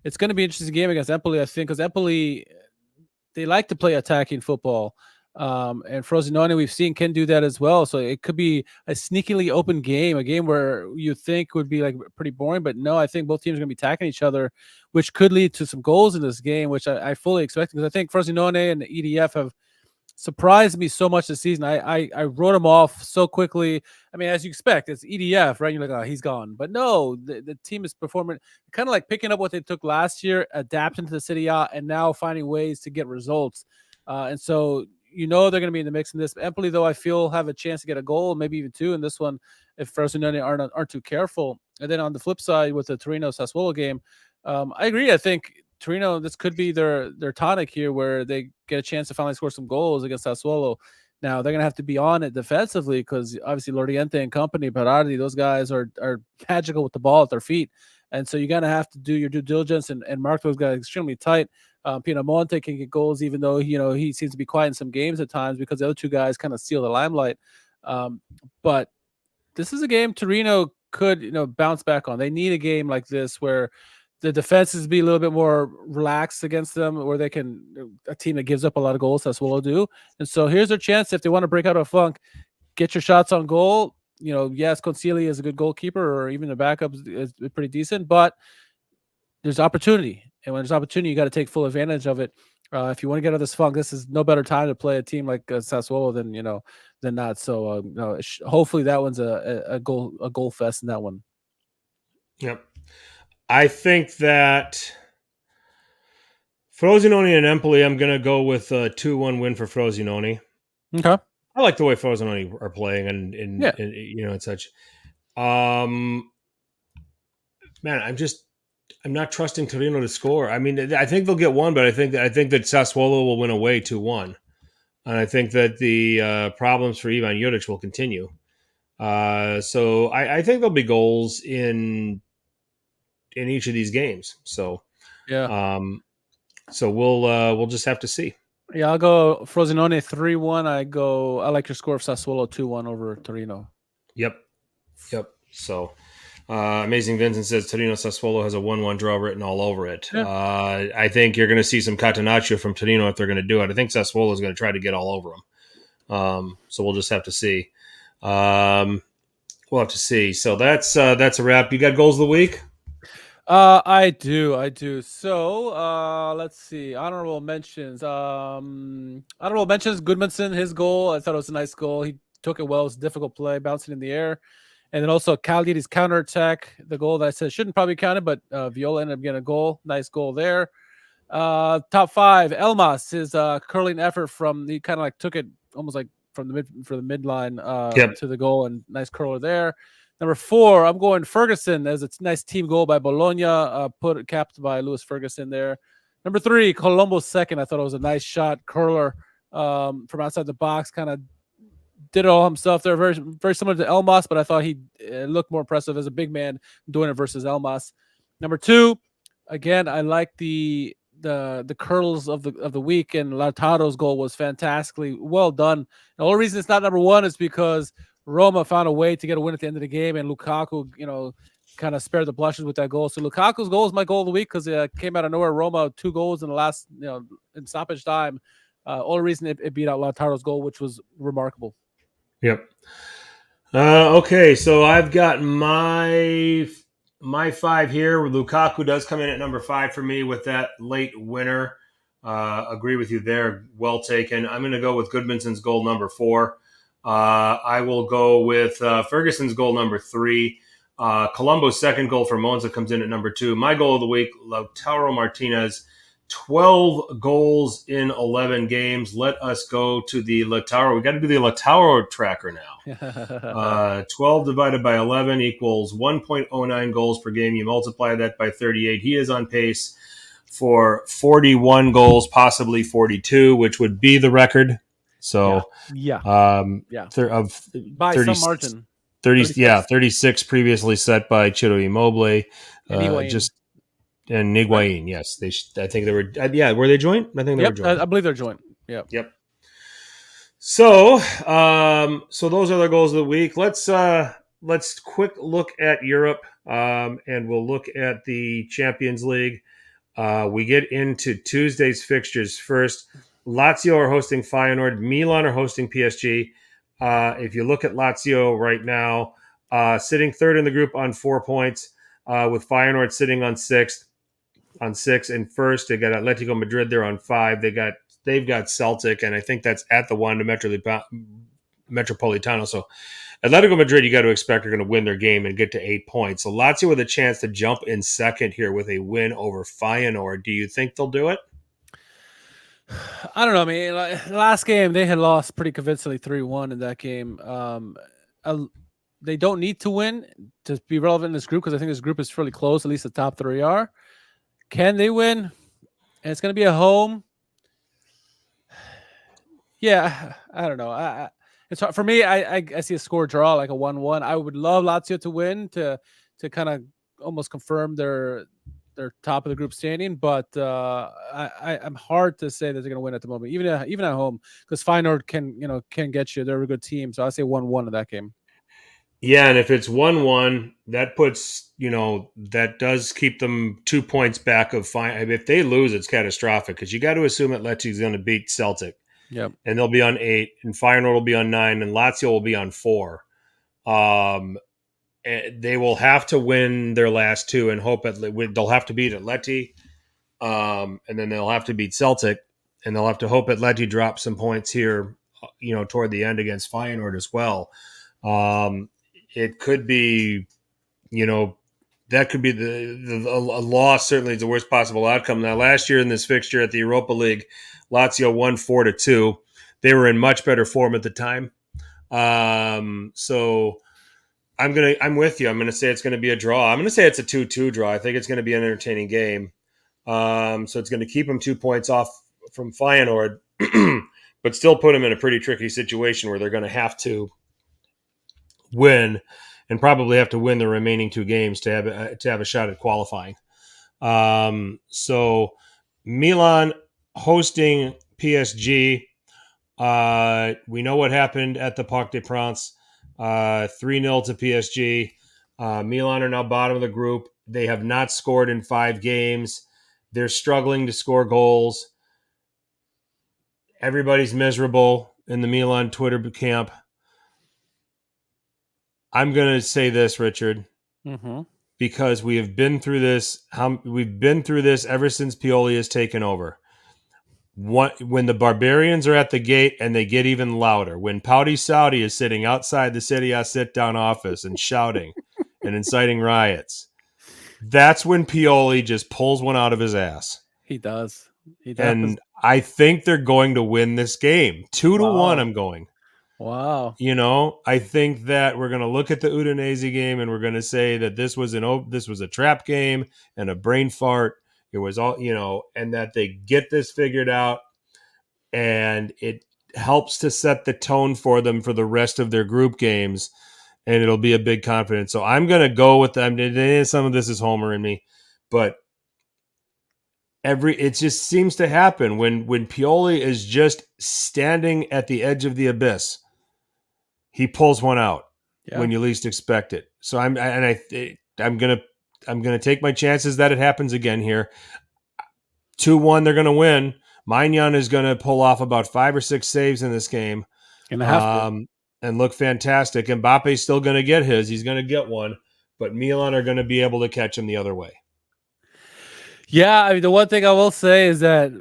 S3: it's going to be an interesting game against Empoli, I think, because Empoli, they like to play attacking football, and Frosinone, we've seen, can do that as well. So it could be a sneakily open game, a game where you think would be like pretty boring, but no, I think both teams are going to be attacking each other, which could lead to some goals in this game, which I fully expect, because I think Frosinone and the EDF have surprised me so much this season. I wrote them off so quickly. I mean, as you expect, it's EDF, right? You're like, oh, he's gone. But no, the team is performing, kind of like picking up what they took last year, adapting to the Serie A, and now finding ways to get results. And so, they're going to be in the mix in this. Empoli, though, I feel have a chance to get a goal, maybe even 2 in this one, if Frosinone aren't too careful. And then on the flip side, with the Torino-Sassuolo game, I agree. I think Torino, this could be their tonic here, where they get a chance to finally score some goals against Sassuolo. Now, they're going to have to be on it defensively, because obviously Loriente and company, Berardi, those guys are magical with the ball at their feet. And so you're going to have to do your due diligence and mark those guys extremely tight. Pinamonte can get goals, even though he seems to be quiet in some games at times, because the other 2 guys kind of steal the limelight. But this is a game Torino could bounce back on. They need a game like this where the defenses be a little bit more relaxed against them, where they can, a team that gives up a lot of goals, that's what they'll do. And so here's their chance, if they want to break out of a funk, get your shots on goal. Yes, Consigli is a good goalkeeper, or even the backup is pretty decent, but there's opportunity. And when there's opportunity, you got to take full advantage of it. If you want to get out of this funk, this is no better time to play a team like Sassuolo than not. So hopefully that one's a goal fest in that one.
S2: Yep. I think that Frosinone and Empoli, I'm going to go with a 2-1 win for Frosinone.
S3: Okay.
S2: I like the way Frosinone are playing and such. Man, I'm not trusting Torino to score. I mean, I think they'll get one, but I think that Sassuolo will win away 2-1. And I think that the problems for Ivan Juric will continue. So I think there'll be goals in each of these games. So
S3: yeah.
S2: So we'll just have to see.
S3: Yeah, I'll go Frosinone 3-1. I like your score of Sassuolo 2-1 over Torino.
S2: Yep. So Amazing Vincent says Torino Sassuolo has a 1-1 draw written all over it. Yeah. I think you're going to see some Catenaccio from Torino if they're going to do it. I think Sassuolo is going to try to get all over them. So we'll just have to see. We'll have to see. So that's a wrap. You got goals of the week?
S3: I do. So let's see. Honorable mentions. Goodmanson, his goal. I thought it was a nice goal. He took it well. It was a difficult play, bouncing in the air. And then also Cagliari's counterattack, the goal that I said shouldn't probably count it, but Viola ended up getting a goal. Nice goal there. Top 5, Elmas, his curling effort he kind of like took it almost like from the midline to the goal, and nice curler there. Number 4, I'm going Ferguson, as a nice team goal by Bologna, capped by Lewis Ferguson there. Number 3, Colombo's second. I thought it was a nice shot, curler from outside the box, kind of did it all himself there, very, very similar to Elmas, but I thought he looked more impressive as a big man doing it versus Elmas. Number 2, again, I like the curls of the week, and Lautaro's goal was fantastically well done. The only reason it's not number one is because Roma found a way to get a win at the end of the game, and Lukaku, kind of spared the blushes with that goal. So Lukaku's goal is my goal of the week because it came out of nowhere. Roma 2 goals in the last, in stoppage time. Only reason it beat out Lautaro's goal, which was remarkable.
S2: Yep. Okay, so I've got my 5 here. Lukaku does come in at number 5 for me with that late winner. Agree with you there. Well taken. I'm going to go with Goodmanson's goal number 4. I will go with Ferguson's goal number 3. Colombo's second goal for Monza comes in at number 2. My goal of the week, Lautaro Martinez, 12 goals in 11 games. Let us go to the Lautaro. We got to do the Lautaro tracker now. 12 divided by 11 equals 1.09 goals per game. You multiply that by 38. He is on pace for 41 goals, possibly 42, which would be the record. So,
S3: by
S2: 30,
S3: some margin.
S2: 36 previously set by Ciro Immobile. And Higuain, yes. I think they were, were they joint? I think they were joint.
S3: I believe they're joint. Yep.
S2: So, those are the goals of the week. Let's quick look at Europe, and we'll look at the Champions League. We get into Tuesday's fixtures first. Lazio are hosting Feyenoord. Milan are hosting PSG. If you look at Lazio right now, sitting third in the group on 4 points, with Feyenoord sitting on 6 and first. They got Atletico Madrid there on 5. They've got Celtic, and I think that's at the Wanda Metropolitano. So Atletico Madrid, you got to expect are going to win their game and get to 8 points. So Lazio with a chance to jump in second here with a win over Feyenoord. Do you think they'll do it?
S3: I don't know. I mean, last game they had lost pretty convincingly 3-1 in that game. They don't need to win to be relevant in this group because I think this group is fairly close. At least the top 3 are. Can they win? And it's going to be at home. Yeah, I don't know. It's hard for me. I see a score draw, like a 1-1. I would love Lazio to win to kind of almost confirm their top of the group standing, but I'm hard to say that they're going to win at the moment, even at home, because Feyenoord can get you. They're a good team, so I say 1-1 in that game.
S2: Yeah, and if it's 1-1, that puts that does keep them 2 points back of Feyenoord. If they lose, it's catastrophic because you got to assume that Lecce's going to beat Celtic.
S3: Yep.
S2: And they'll be on 8, and Feyenoord will be on 9, and Lazio will be on 4. They will have to win their last 2 and hope they'll have to beat Atleti, and then they'll have to beat Celtic, and they'll have to hope Atleti drops some points here, toward the end against Feyenoord as well. It could be, that could be a loss. Certainly, is the worst possible outcome. Now, last year in this fixture at the Europa League, Lazio won 4-2. They were in much better form at the time. So I'm with you. I'm gonna say it's gonna be a draw. I'm gonna say it's a 2-2 draw. I think it's gonna be an entertaining game. So it's gonna keep them 2 points off from Feyenoord, but still put them in a pretty tricky situation where they're gonna have to win and probably have to win the remaining 2 games to have a shot at qualifying. So Milan hosting PSG. We know what happened at the Parc des Princes. 3-0 to PSG. Milan are now bottom of the group. They have not scored in 5 games. They're struggling to score goals. Everybody's miserable in the Milan Twitter camp. I'm going to say this, Richard, because we have been through this. We've been through this ever since Pioli has taken over. When the barbarians are at the gate and they get even louder, when Pouty Saudi is sitting outside the Serie sit-down office and shouting and inciting riots, that's when Pioli just pulls one out of his ass.
S3: He does.
S2: And I think they're going to win this game. 2-1, I'm going.
S3: Wow.
S2: I think that we're going to look at the Udinese game and we're going to say that this was a trap game and a brain fart. It was all, and that they get this figured out, and it helps to set the tone for them for the rest of their group games, and it'll be a big confidence. So I'm going to go with them. Some of this is Homer in me, but it just seems to happen when Pioli is just standing at the edge of the abyss. He pulls one out when you least expect it. So I'm gonna take my chances that it happens again here. 2-1, they're gonna win. Maignan is gonna pull off about 5 or 6 saves in this game, and look fantastic. Mbappe's still gonna get his. He's gonna get one, but Milan are gonna be able to catch him the other way.
S3: Yeah, I mean, the one thing I will say is that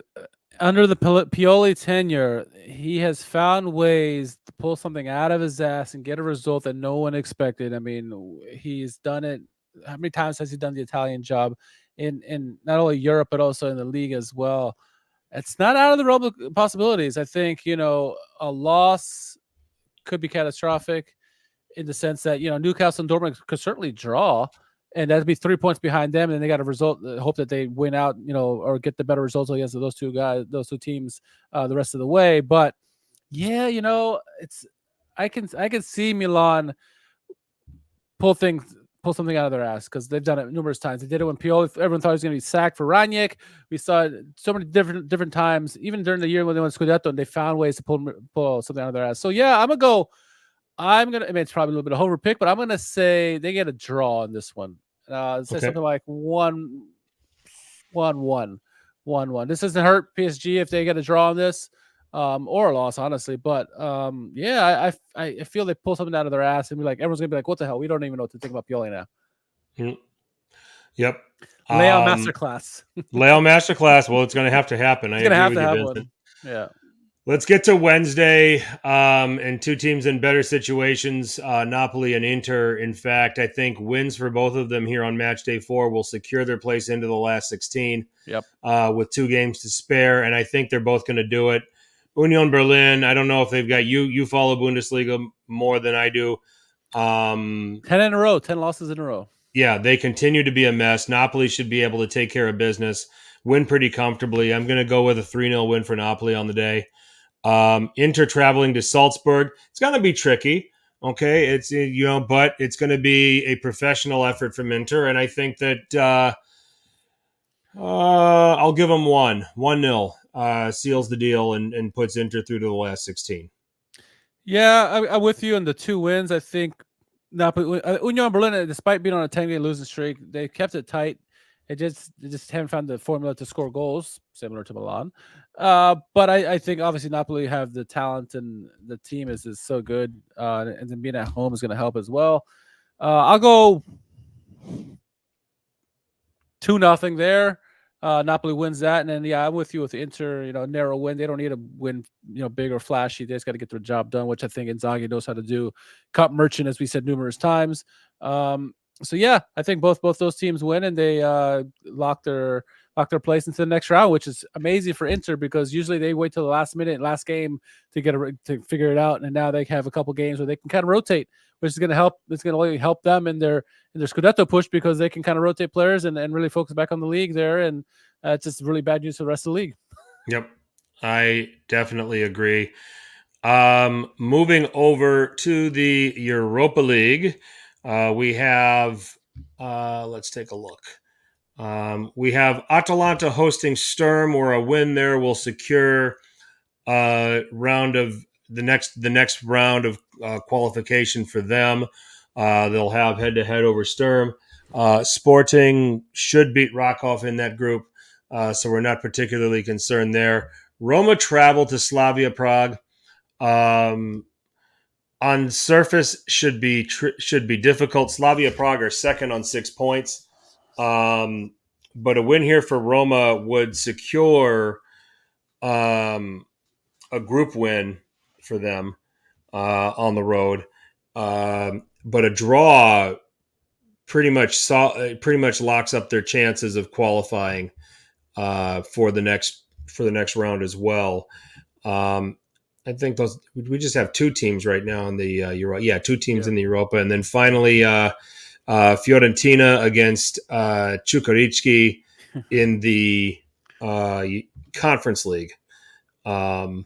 S3: under the Pioli tenure, he has found ways to pull something out of his ass and get a result that no one expected. I mean, he's done it. How many times has he done the Italian job in not only Europe, but also in the league as well? It's not out of the realm of possibilities. I think, a loss could be catastrophic in the sense that, Newcastle and Dortmund could certainly draw, and that'd be 3 points behind them, and then they got a result. Hope that they win out, or get the better results against those two teams, the rest of the way. But yeah, I can see Milan pull something out of their ass because they've done it numerous times. They did it when Pioli, everyone thought he was going to be sacked for Ranić. We saw it so many different times, even during the year when they won Scudetto, and they found ways to pull something out of their ass. So yeah, I mean, it's probably a little bit of a hover pick, but I'm going to say they get a draw in this one. Say something like 1-1. This doesn't hurt PSG if they get a draw on this, or a loss, honestly. But yeah, I feel they pull something out of their ass and be like, everyone's going to be like, what the hell? We don't even know what to think about Pioli now.
S2: Yep.
S3: Leo Masterclass.
S2: Leo Masterclass. Well, it's going to have to happen.
S3: It's going to have to have one. Yeah.
S2: Let's get to Wednesday, and two teams in better situations, Napoli and Inter. In fact, I think wins for both of them here on match day 4 will secure their place into the last 16.
S3: Yep.
S2: With 2 games to spare, and I think they're both going to do it. Union Berlin, I don't know if they've got you follow Bundesliga more than I do.
S3: 10 in a row, 10 losses in a row.
S2: Yeah, they continue to be a mess. Napoli should be able to take care of business, win pretty comfortably. I'm going to go with a 3-0 win for Napoli on the day. Inter traveling to Salzburg. It's going to be tricky. Okay. It's, but it's going to be a professional effort from Inter. And I think that, I'll give them 1-0, seals the deal and puts Inter through to the last 16.
S3: Yeah. I'm with you on the 2 wins. I think Napoli, Union Berlin, despite being on a 10-game losing streak, they kept it tight. They just haven't found the formula to score goals, similar to Milan. But I think obviously Napoli have the talent and the team is so good, and then being at home is going to help as well. I'll go 2-0 there. Napoli wins that, and then yeah, I'm with you with the Inter. Narrow win. They don't need to win, big or flashy. They just got to get their job done, which I think Inzaghi knows how to do. Cup merchant, as we said numerous times. So yeah, I think both those teams win, and they lock their place into the next round, which is amazing for Inter because usually they wait till the last minute, last game to figure it out, and now they have a couple games where they can kind of rotate, which is going to help. It's going to really help them in their Scudetto push because they can kind of rotate players and really focus back on the league there, and it's just really bad news for the rest of the league.
S2: Yep, I definitely agree. Moving over to the Europa League. We have, let's take a look. We have Atalanta hosting Sturm, where a win there will secure round of the next round of qualification for them. They'll have head-to-head over Sturm. Sporting should beat Rakov in that group, so we're not particularly concerned there. Roma travel to Slavia Prague. On surface, should be difficult. Slavia Prague are second on 6 points, but a win here for Roma would secure a group win for them on the road. But a draw pretty much locks up their chances of qualifying for the next round as well. I think we just have 2 teams right now in the Euro. Yeah, 2 teams in the Europa, and then finally Fiorentina against Čukarički in the Conference League. I'm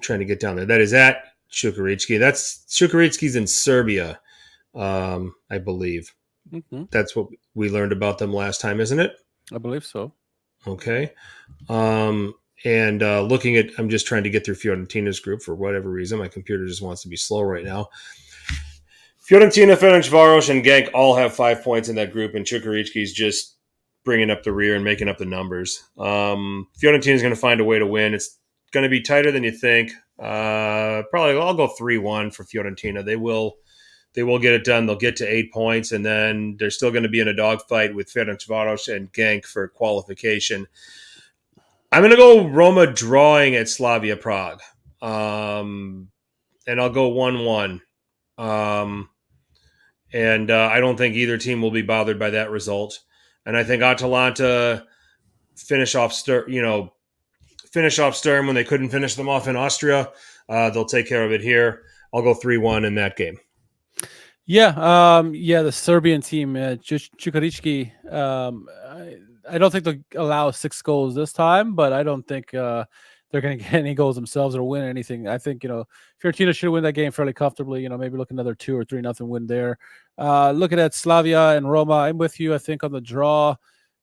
S2: trying to get down there. That is at Čukarički. That's Čukarički's in Serbia, I believe. Mm-hmm. That's what we learned about them last time, isn't it?
S3: I believe so.
S2: Okay. And looking at, I'm just trying to get through Fiorentina's group for whatever reason. My computer just wants to be slow right now. Fiorentina, Ferencvaros, and Genk all have 5 points in that group, and Čukarički's just bringing up the rear and making up the numbers. Fiorentina's going to find a way to win. It's going to be tighter than you think. Probably I'll go 3-1 for Fiorentina. They will get it done. They'll get to 8 points, and then they're still going to be in a dogfight with Ferencvaros and Genk for qualification. I'm going to go Roma drawing at Slavia Prague, and I'll go 1-1. And I don't think either team will be bothered by that result. And I think Atalanta finish off Sturm when they couldn't finish them off in Austria. They'll take care of it here. I'll go 3-1 in that game.
S3: Yeah, the Serbian team, Čukarički. I don't think they'll allow 6 goals this time, but I don't think they're going to get any goals themselves or win anything. I think Fiorentina should win that game fairly comfortably. Maybe look another 2 or 3-0 win there. Looking at Slavia and Roma, I'm with you. I think on the draw,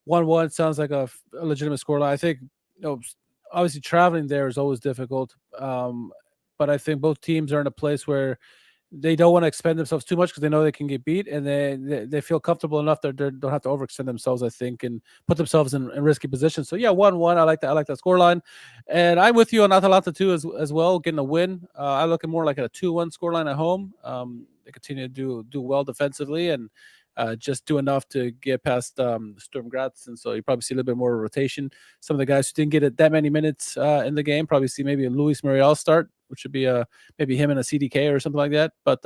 S3: 1-1 sounds like a legitimate scoreline. I think obviously traveling there is always difficult, but I think both teams are in a place where they don't want to expend themselves too much because they know they can get beat, and they feel comfortable enough that they don't have to overextend themselves, I think, and put themselves in risky positions. So yeah, 1-1. I like that. I like that scoreline, and I'm with you on Atalanta too as well, getting a win. I look at more like a 2-1 scoreline at home. They continue to do well defensively and just do enough to get past Sturm Graz, and so you probably see a little bit more rotation. Some of the guys who didn't get that many minutes in the game probably see maybe a Luis Muriel start, which would be maybe him and a CDK or something like that. But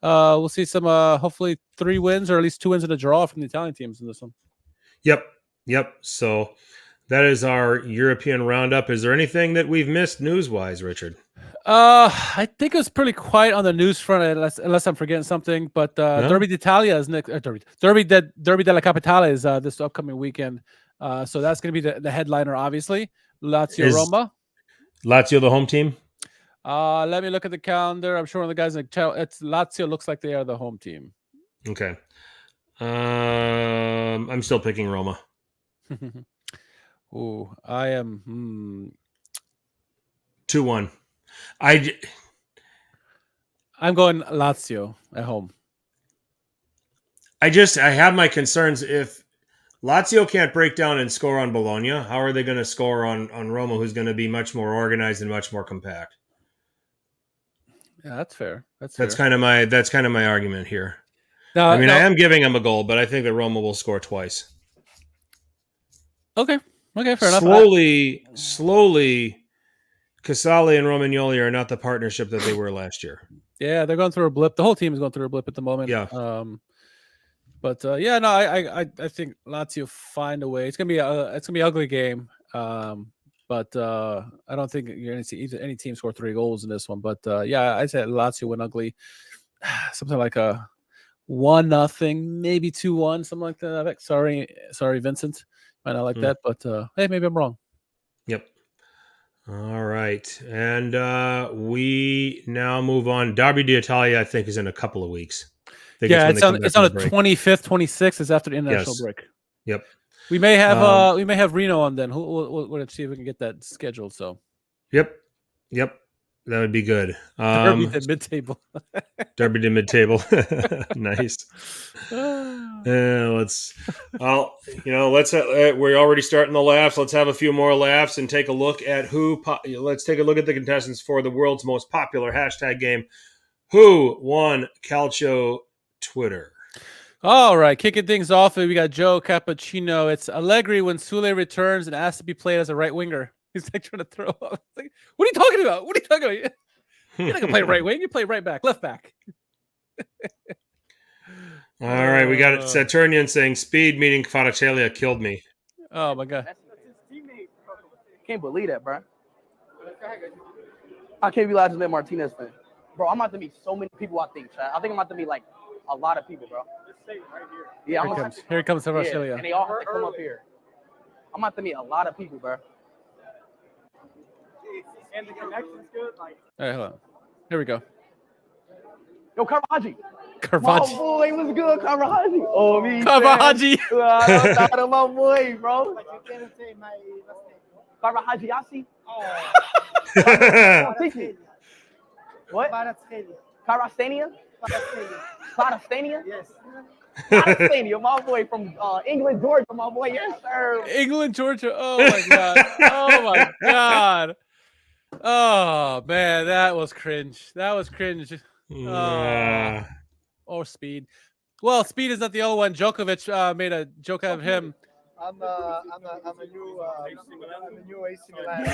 S3: we'll see some hopefully 3 wins or at least 2 wins and a draw from the Italian teams in this one.
S2: Yep. So that is our European roundup. Is there anything that we've missed news-wise, Richard?
S3: I think it was pretty quiet on the news front, unless I'm forgetting something. But Derby d'Italia is next. Derby della Capitale is this upcoming weekend. So that's going to be the headliner, obviously. Roma.
S2: Lazio the home team?
S3: Let me look at the calendar. I'm sure one of the guys in the chat, it's Lazio looks like they are the home team.
S2: Okay. I'm still picking Roma.
S3: Ooh, I am
S2: 2-1.
S3: I'm going Lazio at home.
S2: I have my concerns. If Lazio can't break down and score on Bologna, how are they going to score on Roma, who's going to be much more organized and much more compact?
S3: Yeah, that's fair.
S2: That's kind of my argument here.
S3: I
S2: am giving them a goal, but I think that Roma will score twice.
S3: Okay, fair enough.
S2: Slowly, Casale and Romagnoli are not the partnership that they were last year.
S3: Yeah, they're going through a blip. The whole team is going through a blip at the moment.
S2: Yeah.
S3: I think Lazio find a way. It's gonna be an ugly game. But I don't think you're going to see any team score 3 goals in this one. But I said Lazio win ugly, something like a 1-0, maybe 2-1, something like that. Sorry, Vincent, might not like that, but hey, maybe I'm wrong.
S2: Yep. All right, and we now move on. Derby d'Italia, I think, is in a couple of weeks.
S3: It's on the 25th, 26th. Is after the international break.
S2: Yep.
S3: We may have Reno on then. We'll see if we can get that scheduled. So. Yep.
S2: That would be good.
S3: Derby to mid-table.
S2: Derby to mid-table. Nice. We're already starting the laughs. Let's have a few more laughs and take a look at let's take a look at the contestants for the world's most popular hashtag game. Who won Calcio Twitter?
S3: All right, kicking things off, we got Joe Cappuccino. It's Allegri when Sule returns and asked to be played as a right winger. He's like trying to throw up. Like, what are you talking about? You're not going to play right wing. You play right back, left back.
S2: All right, we got Saturnian saying speed meaning Kvaratskhelia killed me.
S3: Oh, my God.
S4: That's his teammate. Can't believe that, bro. I can't be Lazio Martinez fan. Bro, I'm about to meet so many people, I think, chat. I think I'm about to meet, like, a lot of people, bro. Right here. Yeah,
S3: here comes Kvaratskhelia.
S4: And they all have to come up here. I'm about to meet a lot of people, bro. And the connection's good. Like,
S3: all right, hold on. Here we go.
S4: Yo, Karaji.
S3: Carvajal.
S4: boy was good, Carvajal. Oh, me.
S3: Carvajal.
S4: I thought of my boy, bro. Carvajal. What? Karastania? Karastania? Yes. Karastania, my boy from England, Georgia, my boy. Yes, sir.
S3: England, Georgia. Oh my god. Oh my god. Oh man, that was cringe. That was cringe. Or Speed. Well, Speed is not the only one. Djokovic made a joke out of him.
S5: I'm a new AC Milan.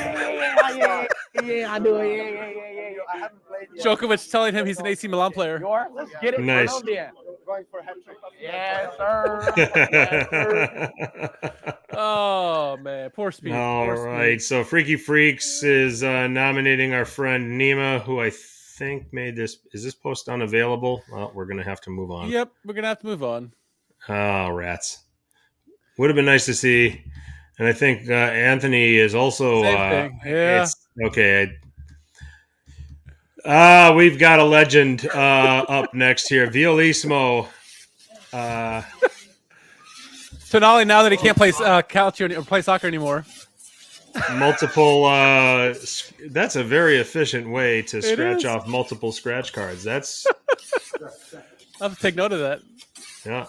S4: Yeah, I do. Yeah.
S5: I haven't played yet.
S3: Djokovic telling him he's an AC Milan player.
S4: Let's get it.
S2: Nice.
S5: Going for a hat trick.
S4: Yes, sir. Yes, sir.
S3: Oh man, poor Speed.
S2: All right, so Freaky Freaks is nominating our friend Nima, who I think made this. Is this post unavailable? Well, we're gonna have to move on.
S3: Yep, we're gonna have to move on.
S2: Oh, rats! Would have been nice to see, and I think Anthony is also.
S3: Same thing. Yeah.
S2: It's, okay. We've got a legend up next here, Violissimo.
S3: Tonali, now that he can't play Calcio or play soccer anymore.
S2: Multiple. That's a very efficient way to scratch off multiple scratch cards. That's.
S3: I'll have to take note of that.
S2: Yeah.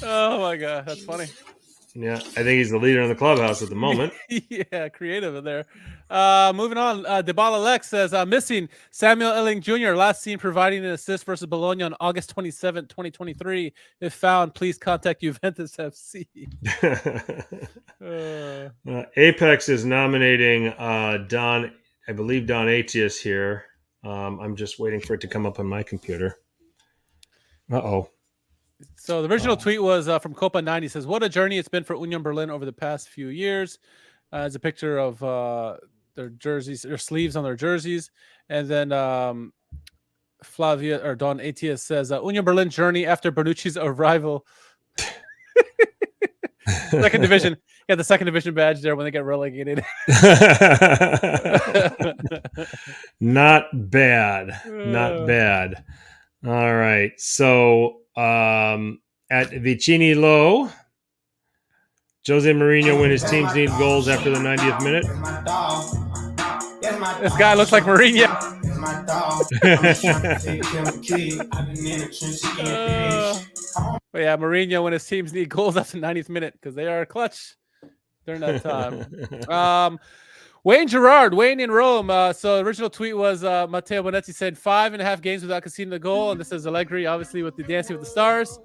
S3: Oh my god, that's funny.
S2: Yeah, I think he's the leader in the clubhouse at the moment.
S3: Yeah, creative in there. Moving on, Dybala Lex says, missing Samuel Elling Jr. last seen providing an assist versus Bologna on August 27, 2023. If found, please contact Juventus FC.
S2: Apex is nominating Don, I believe Don Atius here. I'm just waiting for it to come up on my computer. Uh-oh.
S3: So the original tweet was from Coppa 90. Says, what a journey it's been for Union Berlin over the past few years. As a picture of their jerseys, their sleeves on their jerseys. And then Flavia or Don Atius says, Union Berlin journey after Bernucci's arrival. Second division. Yeah, the second division badge there when they get relegated.
S2: Not bad. Not bad. All right. So at Vicini Low, Jose Mourinho when his teams need goals after the 90th minute.
S3: This guy looks like Mourinho. But yeah, Mourinho when his teams need goals after the 90th minute because they are clutch during that time. Wayne Gerard, Wayne in Rome. So the original tweet was Matteo Bonetti said 5.5 games without conceding the goal. And this is Allegri, obviously, with the Dancing with the Stars.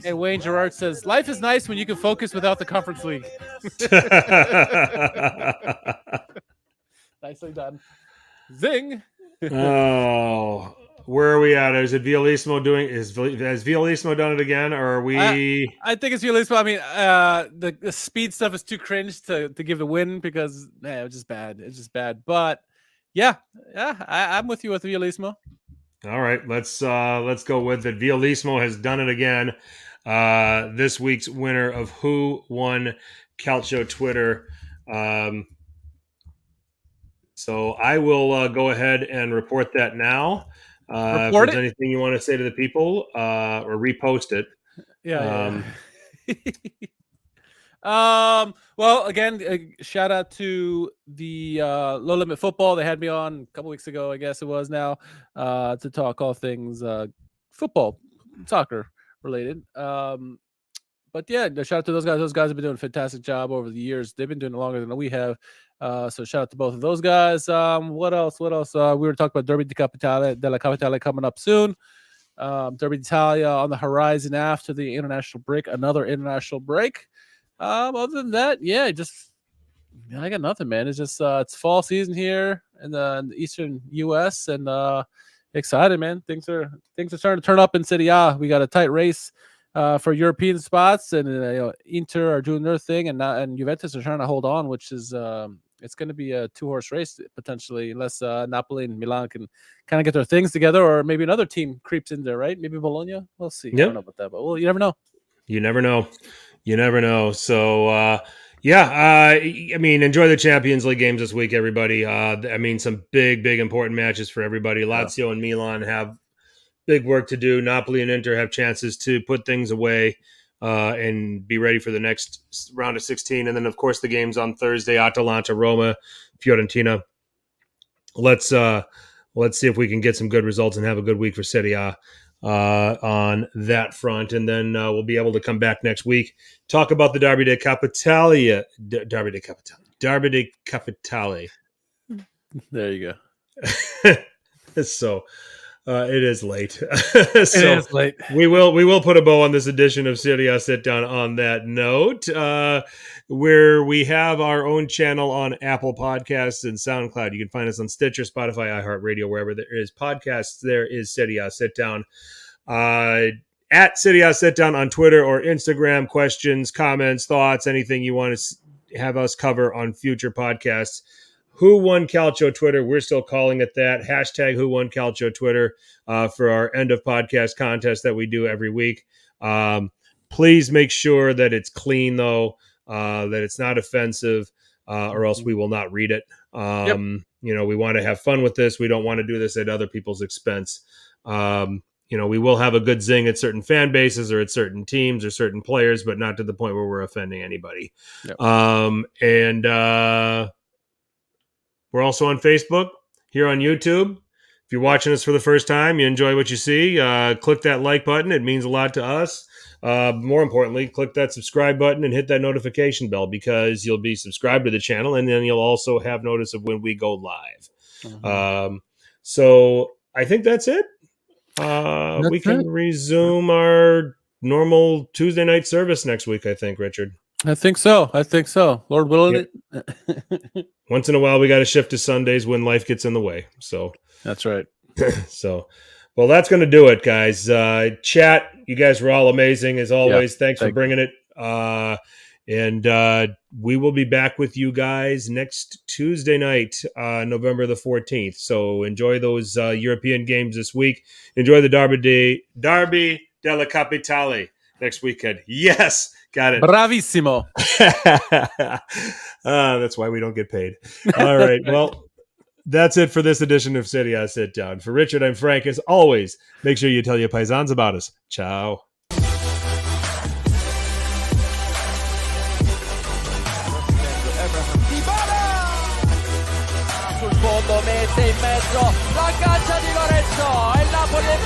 S3: And Wayne Gerard says, life is nice when you can focus without the Conference League. Nicely done. Zing.
S2: Oh, where are we at? Is it Violissimo doing? Has Violissimo done it again, or are we?
S3: I think it's Violissimo. I mean, the speed stuff is too cringe to give the win because it was just bad. It's just bad. But yeah, I'm with you with Violissimo.
S2: All right, let's go with it. Violissimo has done it again. This week's winner of Who Won Calcio Twitter. So I will go ahead and report that now. If there's anything you want to say to the people, or repost it.
S3: Yeah. Well, again, shout out to the Low Limit Football. They had me on a couple weeks ago, I guess it was now, to talk all things football, soccer related. But yeah, shout out to those guys. Those guys have been doing a fantastic job over the years. They've been doing it longer than we have. So shout out to both of those guys. What else? We were talking about Derby della Capitale coming up soon. Derby d'Italia on the horizon after the international break. Another international break. Other than that, yeah, I got nothing, man. It's just it's fall season here in the eastern U.S. and excited, man. Things are starting to turn up in Serie A. We got a tight race for European spots, and Inter are doing their thing, and Juventus are trying to hold on, which is it's going to be a 2-horse race potentially, unless Napoli and Milan can kind of get their things together, or maybe another team creeps in there, right? Maybe Bologna. We'll see. Yep. I don't know about that, but well, you never know.
S2: You never know. So I mean, enjoy the Champions League games this week, everybody. I mean, some big important matches for everybody. Lazio and Milan have big work to do. Napoli and Inter have chances to put things away and be ready for the next round of 16. And then, of course, the games on Thursday: Atalanta, Roma, Fiorentina. Let's see if we can get some good results and have a good week for Serie A on that front. And then we'll be able to come back next week, talk about the Derby de Coppa Italia. Derby de Capitale.
S3: There you
S2: go. So it is late.
S3: It is late.
S2: We will put a bow on this edition of Serie A Sit Down on that note, where we have our own channel on Apple Podcasts and SoundCloud. You can find us on Stitcher, Spotify, iHeartRadio, wherever there is podcasts. There is Serie A Sit Down. At Serie A Sit Down on Twitter or Instagram. Questions, comments, thoughts, anything you want to have us cover on future podcasts. Who Won Calcio Twitter? We're still calling it that. Hashtag Who Won Calcio Twitter for our end of podcast contest that we do every week. Please make sure that it's clean, though, that it's not offensive, or else we will not read it. We want to have fun with this. We don't want to do this at other people's expense. We will have a good zing at certain fan bases or at certain teams or certain players, but not to the point where we're offending anybody. Yep. We're also on Facebook, here on YouTube. If you're watching us for the first time, you enjoy what you see, click that like button. It means a lot to us. More importantly, click that subscribe button and hit that notification bell, because you'll be subscribed to the channel, and then you'll also have notice of when we go live. So I think that's it. We can resume our normal Tuesday night service next week, I think, Richard.
S3: I think so. Lord willing it.
S2: Once in a while, we got to shift to Sundays when life gets in the way. So
S3: that's right.
S2: Well, that's going to do it, guys. Chat, you guys were all amazing as always. Thanks for bringing it. And we will be back with you guys next Tuesday night, November the 14th. So enjoy those European games this week. Enjoy the Derby della Capitale next weekend. Yes, got it.
S3: Bravissimo.
S2: That's why we don't get paid. All right. Well, that's it for this edition of Serie A Sit Down. For Richard, I'm Frank. As always, make sure you tell your paisans about us. Ciao.
S6: Sul fondo mette in mezzo la caccia di Lorenzo, e il Napoli è